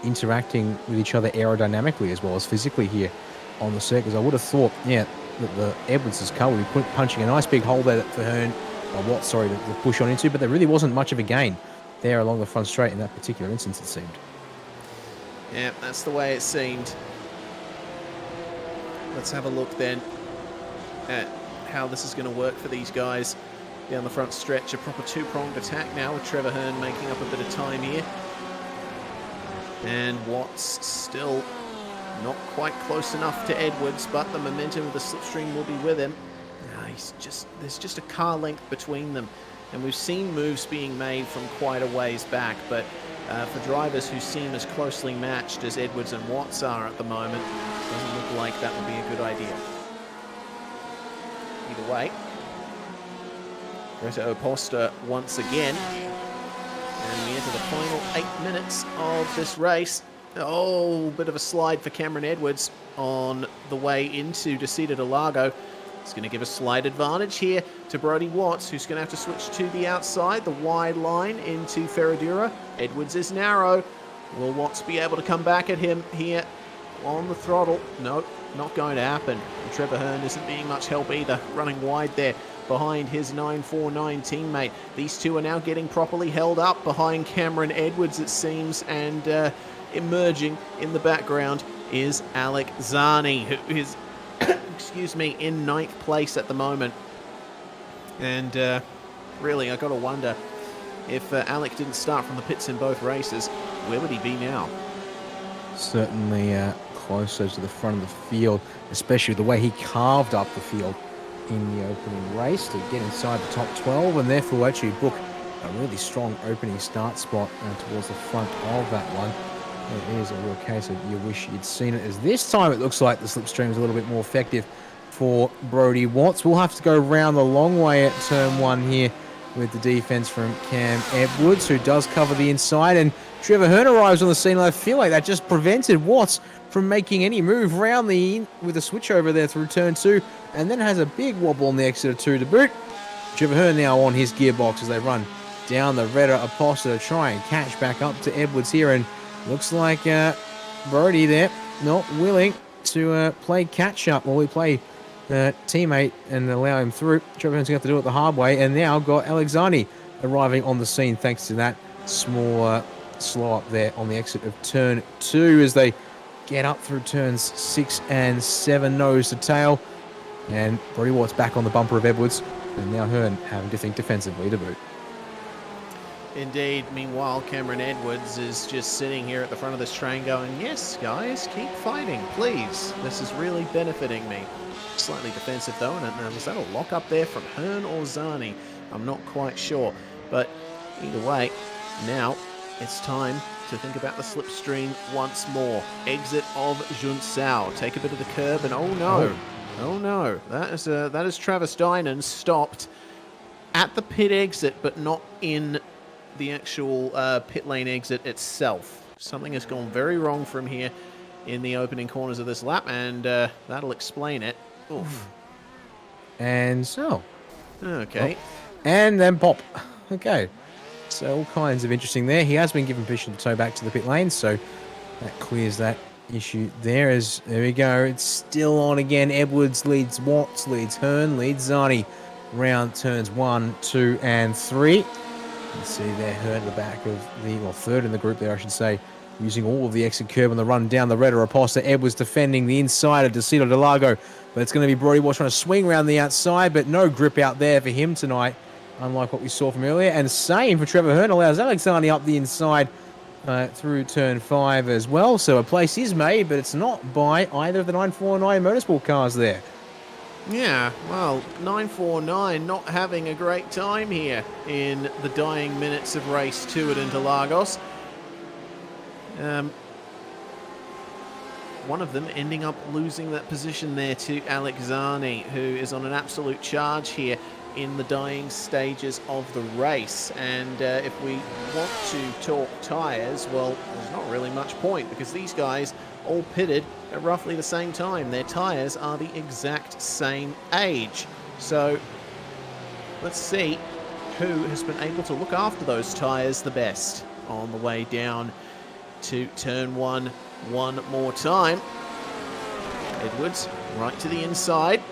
interacting with each other aerodynamically as well as physically here on the circuit. I would have thought, yeah, that the Edwards' car would be punching a nice big hole there for Hearn, or what, sorry, to push on into, but there really wasn't much of a gain there along the front straight in that particular instance, it seemed. Yeah, that's the way it seemed. Let's have a look then at how this is going to work for these guys down the front stretch. A proper two-pronged attack now with Trevor Hearn making up a bit of time here. And Watts still not quite close enough to Edwards, but the momentum of the slipstream will be with him. There's just a car length between them. And we've seen moves being made from quite a ways back, but for drivers who seem as closely matched as Edwards and Watts are at the moment, it doesn't look like that would be a good idea. Either way, Reta Oposta once again, and we enter the final 8 minutes of this race. Oh, bit of a slide for Cameron Edwards on the way into Descida del Lago. It's going to give a slight advantage here to Brodie Watts, who's going to have to switch to the outside, the wide line into Ferradura. Edwards is narrow. Will Watts be able to come back at him here on the throttle? No, not going to happen. And Trevor Hearn isn't being much help either, running wide there behind his 949 teammate. These two are now getting properly held up behind Cameron Edwards, it seems, and emerging in the background is Alec Zani, who is excuse me, in 9th place at the moment. And really, I got to wonder if Alec didn't start from the pits in both races, where would he be now? Certainly closer to the front of the field, especially the way he carved up the field in the opening race to get inside the top 12 and therefore actually book a really strong opening start spot towards the front of that one. It is a real case of you wish you'd seen it, as this time it looks like the slipstream is a little bit more effective for Brodie Watts. We'll have to go round the long way at turn 1 here with the defense from Cam Edwards, who does cover the inside, and Trevor Hearn arrives on the scene, and I feel like that just prevented Watts from making any move round the with a switch over there through turn 2, and then has a big wobble on the exit of 2 to boot. Trevor Hearn now on his gearbox as they run down the Reta Oposta to try and catch back up to Edwards here, and looks like Brodie there not willing to play catch-up while we play teammate and allow him through. Trevor Hearn's going to have to do it the hard way, and now got Alexani arriving on the scene thanks to that small slow up there on the exit of turn 2 as they get up through turns 6 and 7 nose to tail. And Brodie Watts back on the bumper of Edwards, and now Hearn having to think defensively to boot. Indeed. Meanwhile, Cameron Edwards is just sitting here at the front of this train going, yes, guys, keep fighting, please. This is really benefiting me. Slightly defensive, though, and was that a lock up there from Hearn or Zani? I'm not quite sure. But either way, now it's time to think about the slipstream once more. Exit of Junsao. Take a bit of the curb, and oh no. That is Travis Dynan stopped at the pit exit, but not in the actual pit lane exit itself. Something has gone very wrong from here in the opening corners of this lap, and that'll explain it. Oof. And so. Okay. Oh, and then pop. Okay. So all kinds of interesting there. He has been given permission to tow back to the pit lane, so that clears that issue there. There we go. It's still on again. Edwards leads Watts, leads Hearn, leads Zani. Round turns 1, 2, and 3. You can see there Hearn at the back of third in the group there, I should say, using all of the exit curb on the run down the Red Raposta. Edwards defending the inside of Interlagos, but it's going to be Brody Watts trying to swing around the outside, but no grip out there for him tonight, unlike what we saw from earlier. And same for Trevor Hearn, allows Alexander up the inside through turn 5 as well. So a place is made, but it's not by either of the 949 Motorsport cars there. Yeah, well, 949 not having a great time here in the dying minutes of race 2 at Interlagos. One of them ending up losing that position there to Alex Zani, who is on an absolute charge here in the dying stages of the race. And if we want to talk tyres, well, there's not really much point, because these guys all pitted at roughly the same time. Their tyres are the exact same age. So let's see who has been able to look after those tyres the best on the way down to turn 1 one more time. Edwards right to the inside.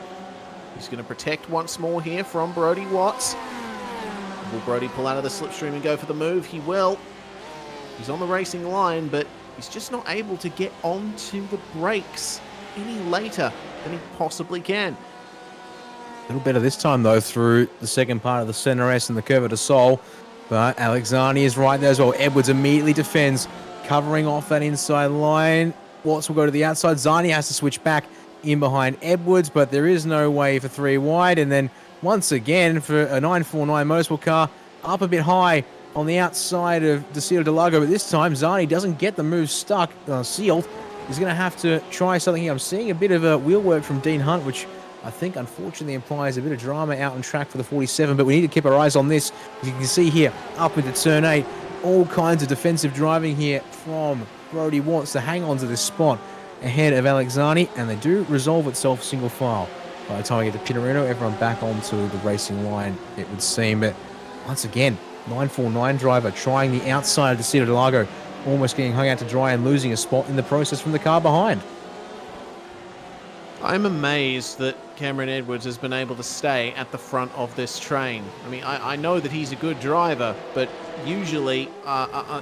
He's going to protect once more here from Brody Watts. Will Brody pull out of the slipstream and go for the move? He will. He's on the racing line, but he's just not able to get onto the brakes any later than he possibly can. A little better this time, though, through the second part of the Center S and the Curva de Sol. But Alexani is right there as well. Edwards immediately defends, covering off that inside line. Watts will go to the outside. Zani has to switch back in behind Edwards, but there is no way for 3 wide. And then once again, for a 949 Motorsport car, up a bit high on the outside of Interlagos, but this time Zani doesn't get the move stuck, sealed. He's going to have to try something here. I'm seeing a bit of a wheel work from Dean Hunt, which I think unfortunately implies a bit of drama out on track for the 47, but we need to keep our eyes on this. As you can see here, up into turn 8, all kinds of defensive driving here from Brody Watts to hang on to this spot ahead of Alexani, and they do resolve itself single file. By the time we get to Pinarino, everyone back onto the racing line, it would seem. But once again, 949 driver trying the outside of Interlagos, almost getting hung out to dry and losing a spot in the process from the car behind. I'm amazed that Cameron Edwards has been able to stay at the front of this train. I mean, I know that he's a good driver, but usually,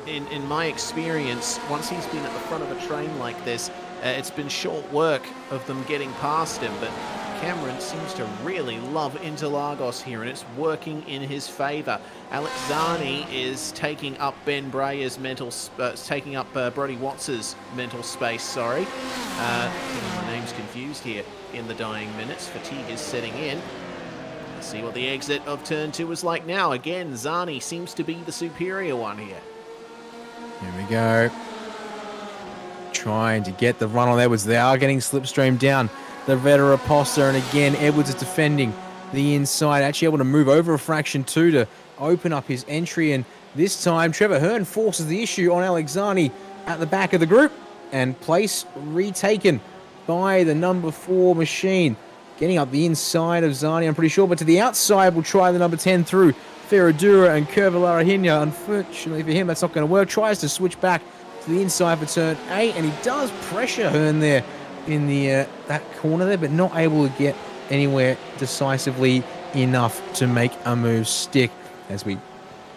in my experience, once he's been at the front of a train like this, it's been short work of them getting past him. But Cameron seems to really love Interlagos here, and it's working in his favour. Alexani is taking up Ben Brayer's mental, taking up Brody Watts's mental space. Sorry, getting my names confused here in the dying minutes. Fatigue is setting in. Let's see what the exit of turn 2 is like now. Again, Zani seems to be the superior one here. Here we go. Trying to get the run on Edwards. They are getting slipstream down the Red Raposta, and again Edwards is defending the inside, actually able to move over a fraction 2 to open up his entry, and this time Trevor Hearn forces the issue on Alexani at the back of the group, and place retaken by the number 4 machine, getting up the inside of Zani, I'm pretty sure, but to the outside will try the number 10 through Ferradura and Curva. Unfortunately for him, that's not going to work. Tries to switch back to the inside for turn 8, and he does pressure Hearn there in the that corner there, but not able to get anywhere decisively enough to make a move stick. As we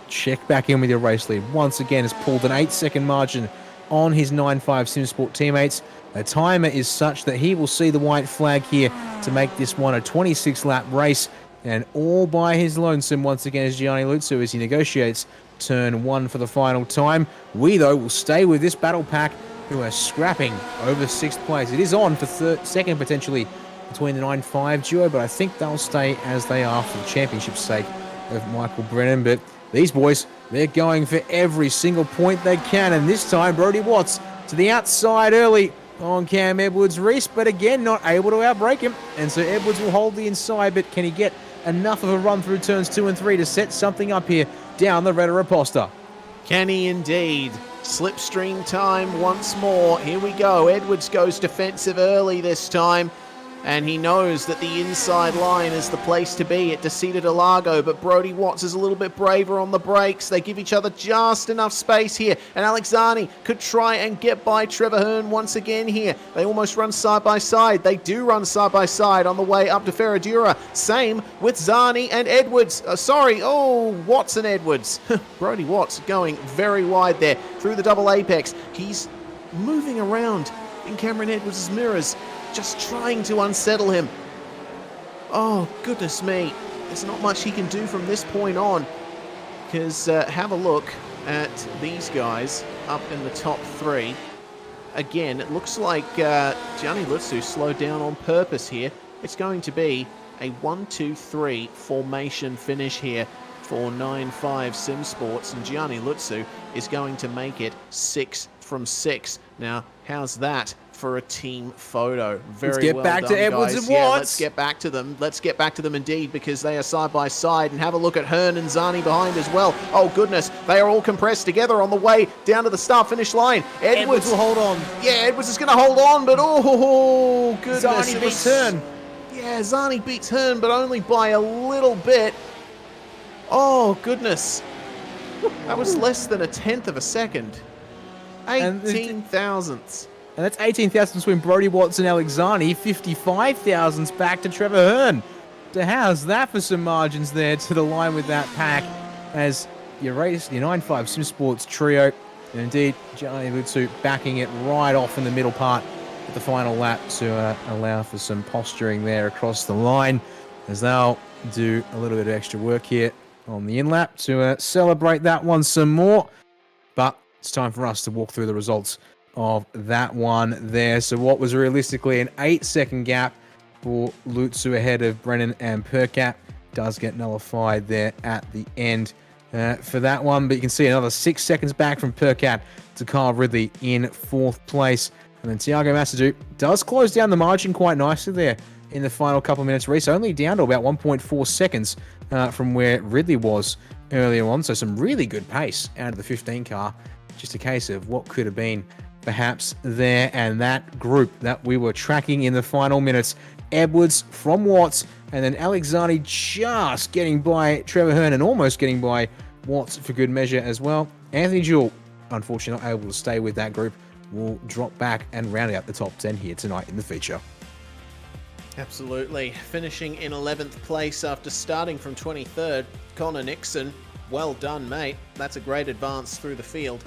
check back in with your race lead, once again has pulled an 8-second margin on his 9.5 SimSport teammates. The timer is such that he will see the white flag here to make this one a 26-lap race, and all by his lonesome once again is Gianni Luzzu as he negotiates turn 1 for the final time. We, though, will stay with this battle pack, who are scrapping over 6th place. It is on for second potentially between the 9.5 duo, but I think they'll stay as they are for the championship's sake of Michael Brennan. But these boys, they're going for every single point they can, and this time Brody Watts to the outside early on Cam Edwards-Reese, but again not able to outbrake him, and so Edwards will hold the inside, but can he get enough of a run through turns 2 and 3 to set something up here down the Red Raposta? Can he indeed? Slipstream time once more. Here we go. Edwards goes defensive early this time. And he knows that the inside line is the place to be at Interlagos, but Brodie Watts is a little bit braver on the brakes. They give each other just enough space here, and Alexani could try and get by Trevor Hearn once again here. They almost run side by side. They do run side by side on the way up to Ferradura. Same with Zani and Edwards. Watts and Edwards. Brodie Watts going very wide there through the double apex. He's moving around in Cameron Edwards' mirrors, just trying to unsettle him. Oh, goodness me. There's not much he can do from this point on. Because have a look at these guys up in the top three. Again, it looks like Gianni Lutsu slowed down on purpose here. It's going to be a 1-2-3 formation finish here for 9-5 Sim Sports. And Gianni Lutsu is going to make it 6 from 6. Now, how's that for a team photo? Very let's get well back done, to Edwards guys. and Watts. Let's get back to them. Let's get back to them indeed, because they are side by side. And have a look at Hearn and Zani behind as well. Oh, goodness. They are all compressed together on the way down to the start-finish line. Edwards will hold on. Yeah, Edwards is going to hold on, but oh, goodness. Zani beats Hearn. Yeah, Zani beats Hearn, but only by a little bit. Oh, goodness. That was less than a tenth of a second. 18 thousandths. And that's 18 thousandths between Brodie Watts and Alexani. 55 thousandths back to Trevor Hearn. So how's that for some margins there to the line with that pack, as your 9-5 Sim Sports trio, and indeed Gianni Lutsu backing it right off in the middle part at the final lap to allow for some posturing there across the line, as they'll do a little bit of extra work here on the in-lap to celebrate that one some more. But it's time for us to walk through the results of that one there. So what was realistically an 8-second gap for Lutsu ahead of Brennan and Percat does get nullified there at the end for that one. But you can see another 6 seconds back from Percat to Kyle Ridley in 4th place. And then Tiago Massadou does close down the margin quite nicely there in the final couple of minutes. Race only down to about 1.4 seconds from where Ridley was earlier on. So some really good pace out of the 15 car. Just a case of what could have been perhaps there. And that group that we were tracking in the final minutes, Edwards from Watts, and then Alexani just getting by Trevor Hearn and almost getting by Watts for good measure as well. Anthony Jewell, unfortunately not able to stay with that group, will drop back and round out the top 10 here tonight in the feature. Absolutely. Finishing in 11th place after starting from 23rd, Connor Nixon. Well done, mate. That's a great advance through the field.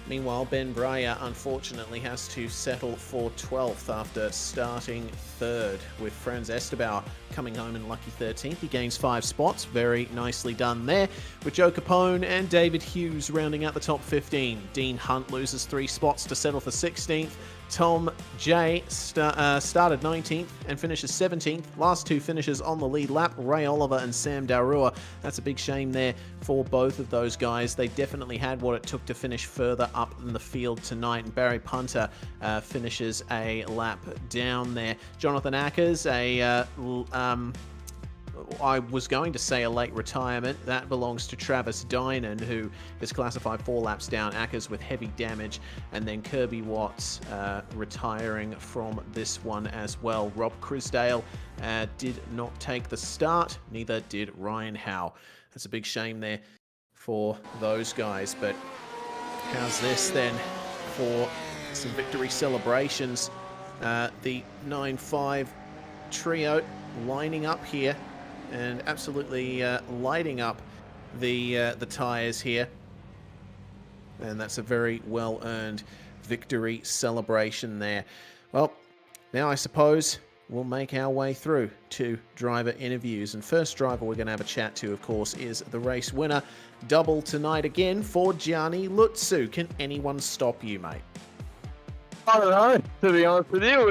Meanwhile, Ben Breyer unfortunately has to settle for 12th after starting 3rd, with Franz Estebauer coming home in lucky 13th. He gains 5 spots. Very nicely done there, with Joe Capone and David Hughes rounding out the top 15. Dean Hunt loses 3 spots to settle for 16th. Tom J started 19th and finishes 17th. Last 2 finishes on the lead lap, Ray Oliver and Sam Darua. That's a big shame there for both of those guys. They definitely had what it took to finish further up in the field tonight. And Barry Punter finishes a lap down there. Jonathan Ackers, I was going to say a late retirement. That belongs to Travis Dynan, who is classified 4 laps down. Ackers with heavy damage. And then Kirby Watts retiring from this one as well. Rob Crisdale did not take the start. Neither did Ryan Howe. That's a big shame there for those guys. But how's this then for some victory celebrations? The 9-5 trio lining up here and absolutely lighting up the tyres here. And that's a very well-earned victory celebration there. Well, now I suppose we'll make our way through to driver interviews. And first driver we're going to have a chat to, of course, is the race winner. Double tonight again for Gianni Lutsu. Can anyone stop you, mate? I don't know, to be honest with you.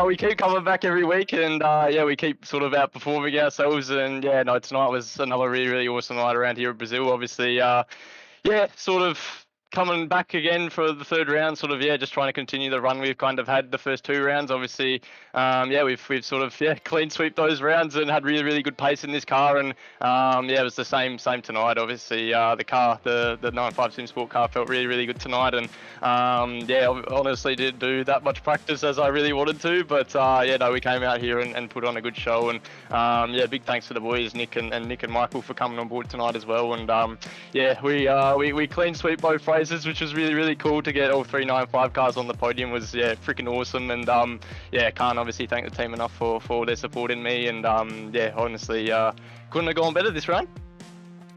We keep coming back every week, and we keep sort of outperforming ourselves. And tonight was another really, really awesome night around here in Brazil. Obviously, sort of coming back again for the third round, sort of, just trying to continue the run we've kind of had the first 2 rounds. Obviously, we've sort of, clean sweep those rounds and had really, really good pace in this car. And, it was the same tonight. Obviously, the 95 Sim Sport car felt really, really good tonight. And, honestly didn't do that much practice as I really wanted to. But, we came out here and put on a good show. And, big thanks to the boys, Nick and Michael, for coming on board tonight as well. And, we clean sweep both races, which was really, really cool to get all 3 95 cars on the podium. Was freaking awesome. And can't obviously thank the team enough for their support in me. And honestly, couldn't have gone better this round.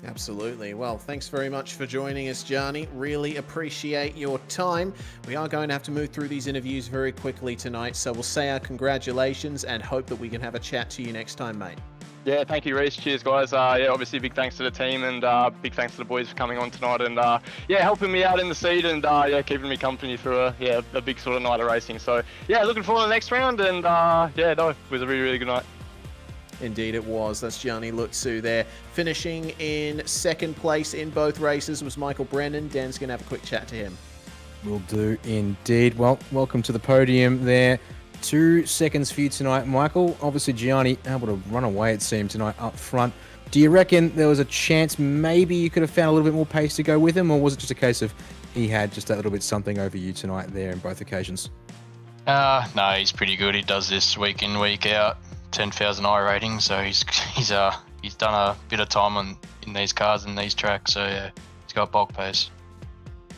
Absolutely. Well, thanks very much for joining us, Gianni. Really appreciate your time. We are going to have to move through these interviews very quickly tonight, so we'll say our congratulations and hope that we can have a chat to you next time, mate. Yeah, thank you, Reece. Cheers, guys. Obviously, big thanks to the team and big thanks to the boys for coming on tonight and helping me out in the seat and keeping me company through a big sort of night of racing. So looking forward to the next round and it was a really, really good night. Indeed it was. That's Gianni Lutsu there. Finishing in second place in both races was Michael Brennan. Dan's going to have a quick chat to him. Will do indeed. Well, welcome to the podium there. 2 seconds for you tonight, Michael. Obviously, Gianni able to run away, it seemed, tonight up front. Do you reckon there was a chance maybe you could have found a little bit more pace to go with him, or was it just a case of he had just that little bit something over you tonight there in both occasions? No, he's pretty good. He does this week in, week out, 10,000 iRating, so he's done a bit of time in these cars and these tracks, so he's got bulk pace.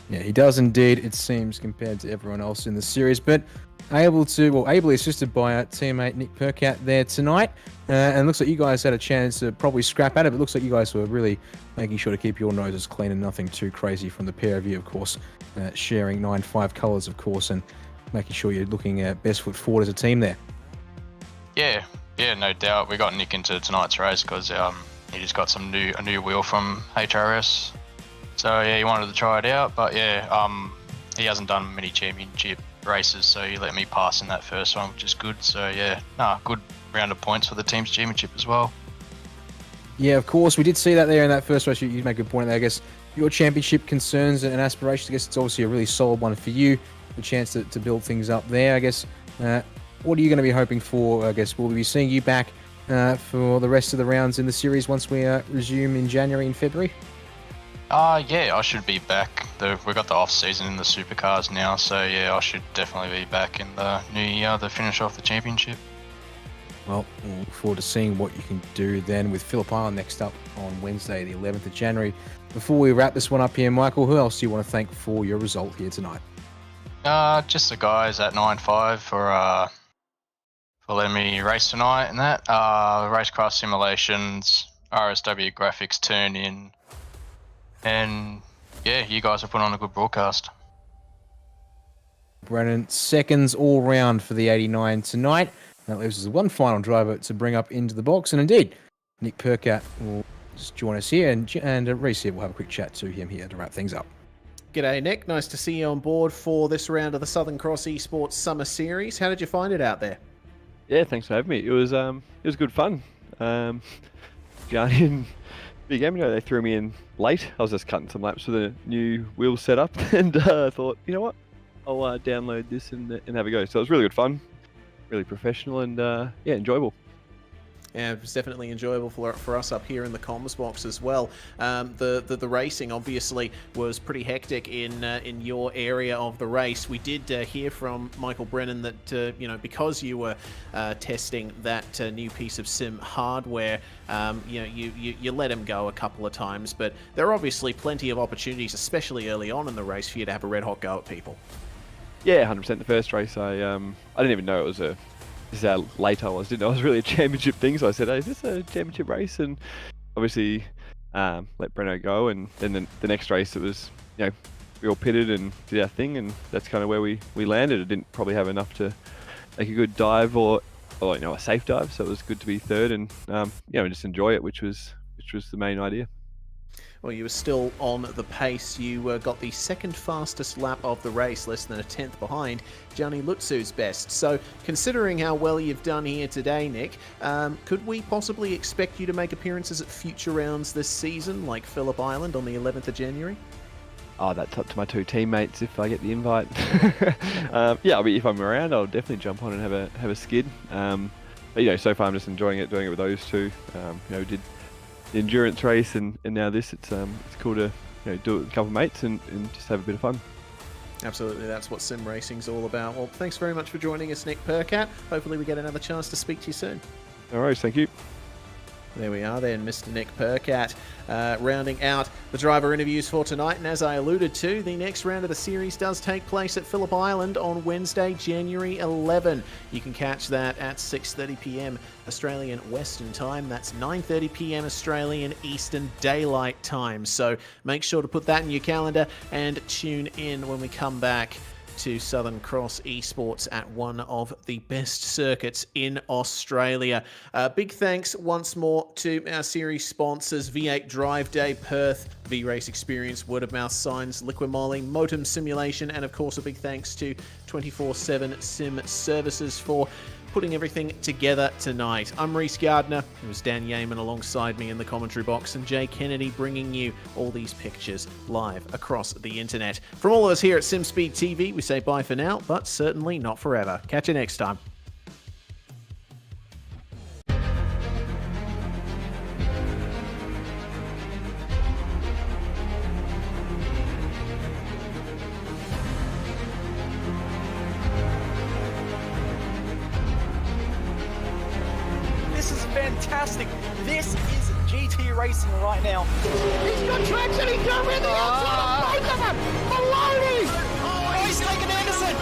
Yeah, he does indeed, it seems, compared to everyone else in the series, but ably assisted by our teammate Nick Percat there tonight. And looks like you guys had a chance to probably scrap at it, but looks like you guys were really making sure to keep your noses clean and nothing too crazy from the pair of you, of course, sharing 9-5 colours, of course, and making sure you're looking at best foot forward as a team there. Yeah, no doubt. We got Nick into tonight's race because he just got a new wheel from HRS. So he wanted to try it out, but he hasn't done many championship races, so he let me pass in that first one, which is good. So good round of points for the team's championship as well. Yeah, of course, we did see that there in that first race. You make a good point there. I guess your championship concerns and aspirations, I guess it's obviously a really solid one for you, the chance to build things up there. I guess what are you going to be hoping for? I guess we'll be seeing you back for the rest of the rounds in the series once we resume in January and February. I should be back. We've got the off season in the supercars now, so I should definitely be back in the new year to finish off the championship. Well, we'll look forward to seeing what you can do then with Phillip Island next up on Wednesday, the 11th of January. Before we wrap this one up here, Michael, who else do you want to thank for your result here tonight? Just the guys at 9-5 for letting me race tonight and that. Racecraft Simulations, RSW Graphics Turn In, and you guys have put on a good broadcast. Brennan, seconds all round for the 89 tonight. That leaves us one final driver to bring up into the box, and indeed, Nick Percat will just join us here, and Reece here will have a quick chat to him here to wrap things up. G'day, Nick. Nice to see you on board for this round of the Southern Cross ESports Summer Series. How did you find it out there? Yeah, thanks for having me. It was good fun. Gianni and Big M, they threw me in late. I was just cutting some laps with a new wheel setup, and I thought, you know what, I'll download this and have a go. So it was really good fun, really professional, and enjoyable. Yeah, it was definitely enjoyable for us up here in the comms box as well. The racing obviously was pretty hectic in your area of the race. We did hear from Michael Brennan that because you were testing that new piece of sim hardware, you let him go a couple of times. But there are obviously plenty of opportunities, especially early on in the race, for you to have a red hot go at people. Yeah, 100%. The first race, I didn't even know it was this is how late I was. Didn't know it was really a championship thing, so I said, hey, is this a championship race? And obviously let Breno go, and then the next race it was, we all pitted and did our thing, and that's kind of where we landed. I didn't probably have enough to make a good dive or a safe dive, so it was good to be third and just enjoy it, which was the main idea. Well, you were still on the pace. You got the second fastest lap of the race, less than a tenth behind Gianni Lutsu's best. So, considering how well you've done here today, Nick, could we possibly expect you to make appearances at future rounds this season, like Phillip Island on the 11th of January? oh, that's up to my 2 teammates if I get the invite. Yeah, if I'm around, I'll definitely jump on and have a skid. But so far I'm just enjoying it, doing it with those 2. We did the endurance race and now this. It's cool to do it with a couple of mates and just have a bit of fun. Absolutely, that's what sim racing's all about. Well, thanks very much for joining us, Nick Percat. Hopefully we get another chance to speak to you soon. No worries, thank you. There we are then, Mr. Nick Percat, rounding out the driver interviews for tonight. And as I alluded to, the next round of the series does take place at Phillip Island on Wednesday, January 11. You can catch that at 6:30 p.m. Australian Western Time. That's 9:30 p.m. Australian Eastern Daylight Time. So make sure to put that in your calendar and tune in when we come back to Southern Cross ESports at one of the best circuits in Australia. Big thanks once more to our series sponsors, V8 Drive Day Perth, VRace Experience, Word of Mouth Signs, Liquid Moly, Motum Simulation, and of course a big thanks to 24/7 Sim Services for putting everything together tonight. I'm Reese Gardner. It was Dan Yeaman alongside me in the commentary box, and Jay Kennedy bringing you all these pictures live across the internet. From all of us here at SimSpeed TV, we say bye for now, but certainly not forever. Catch you next time. Fantastic. This is GT racing right now. He's got traction. He's got rid of the outside of both of them. Maloney. Oh, he's taken Anderson.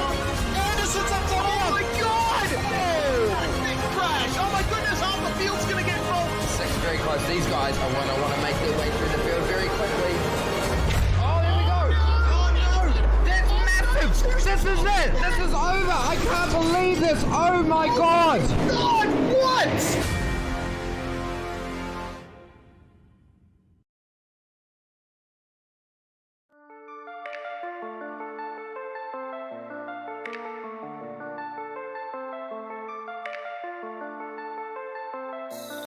Anderson's up top. Oh my God. Oh, big crash. Oh my goodness. Half the field's going to get rolled. Second very close. These guys are going to want to make their way through the field very quickly. Oh, here we go. Oh, no. That's massive. This is it. This is over. I can't believe this. Oh, my God. God, what?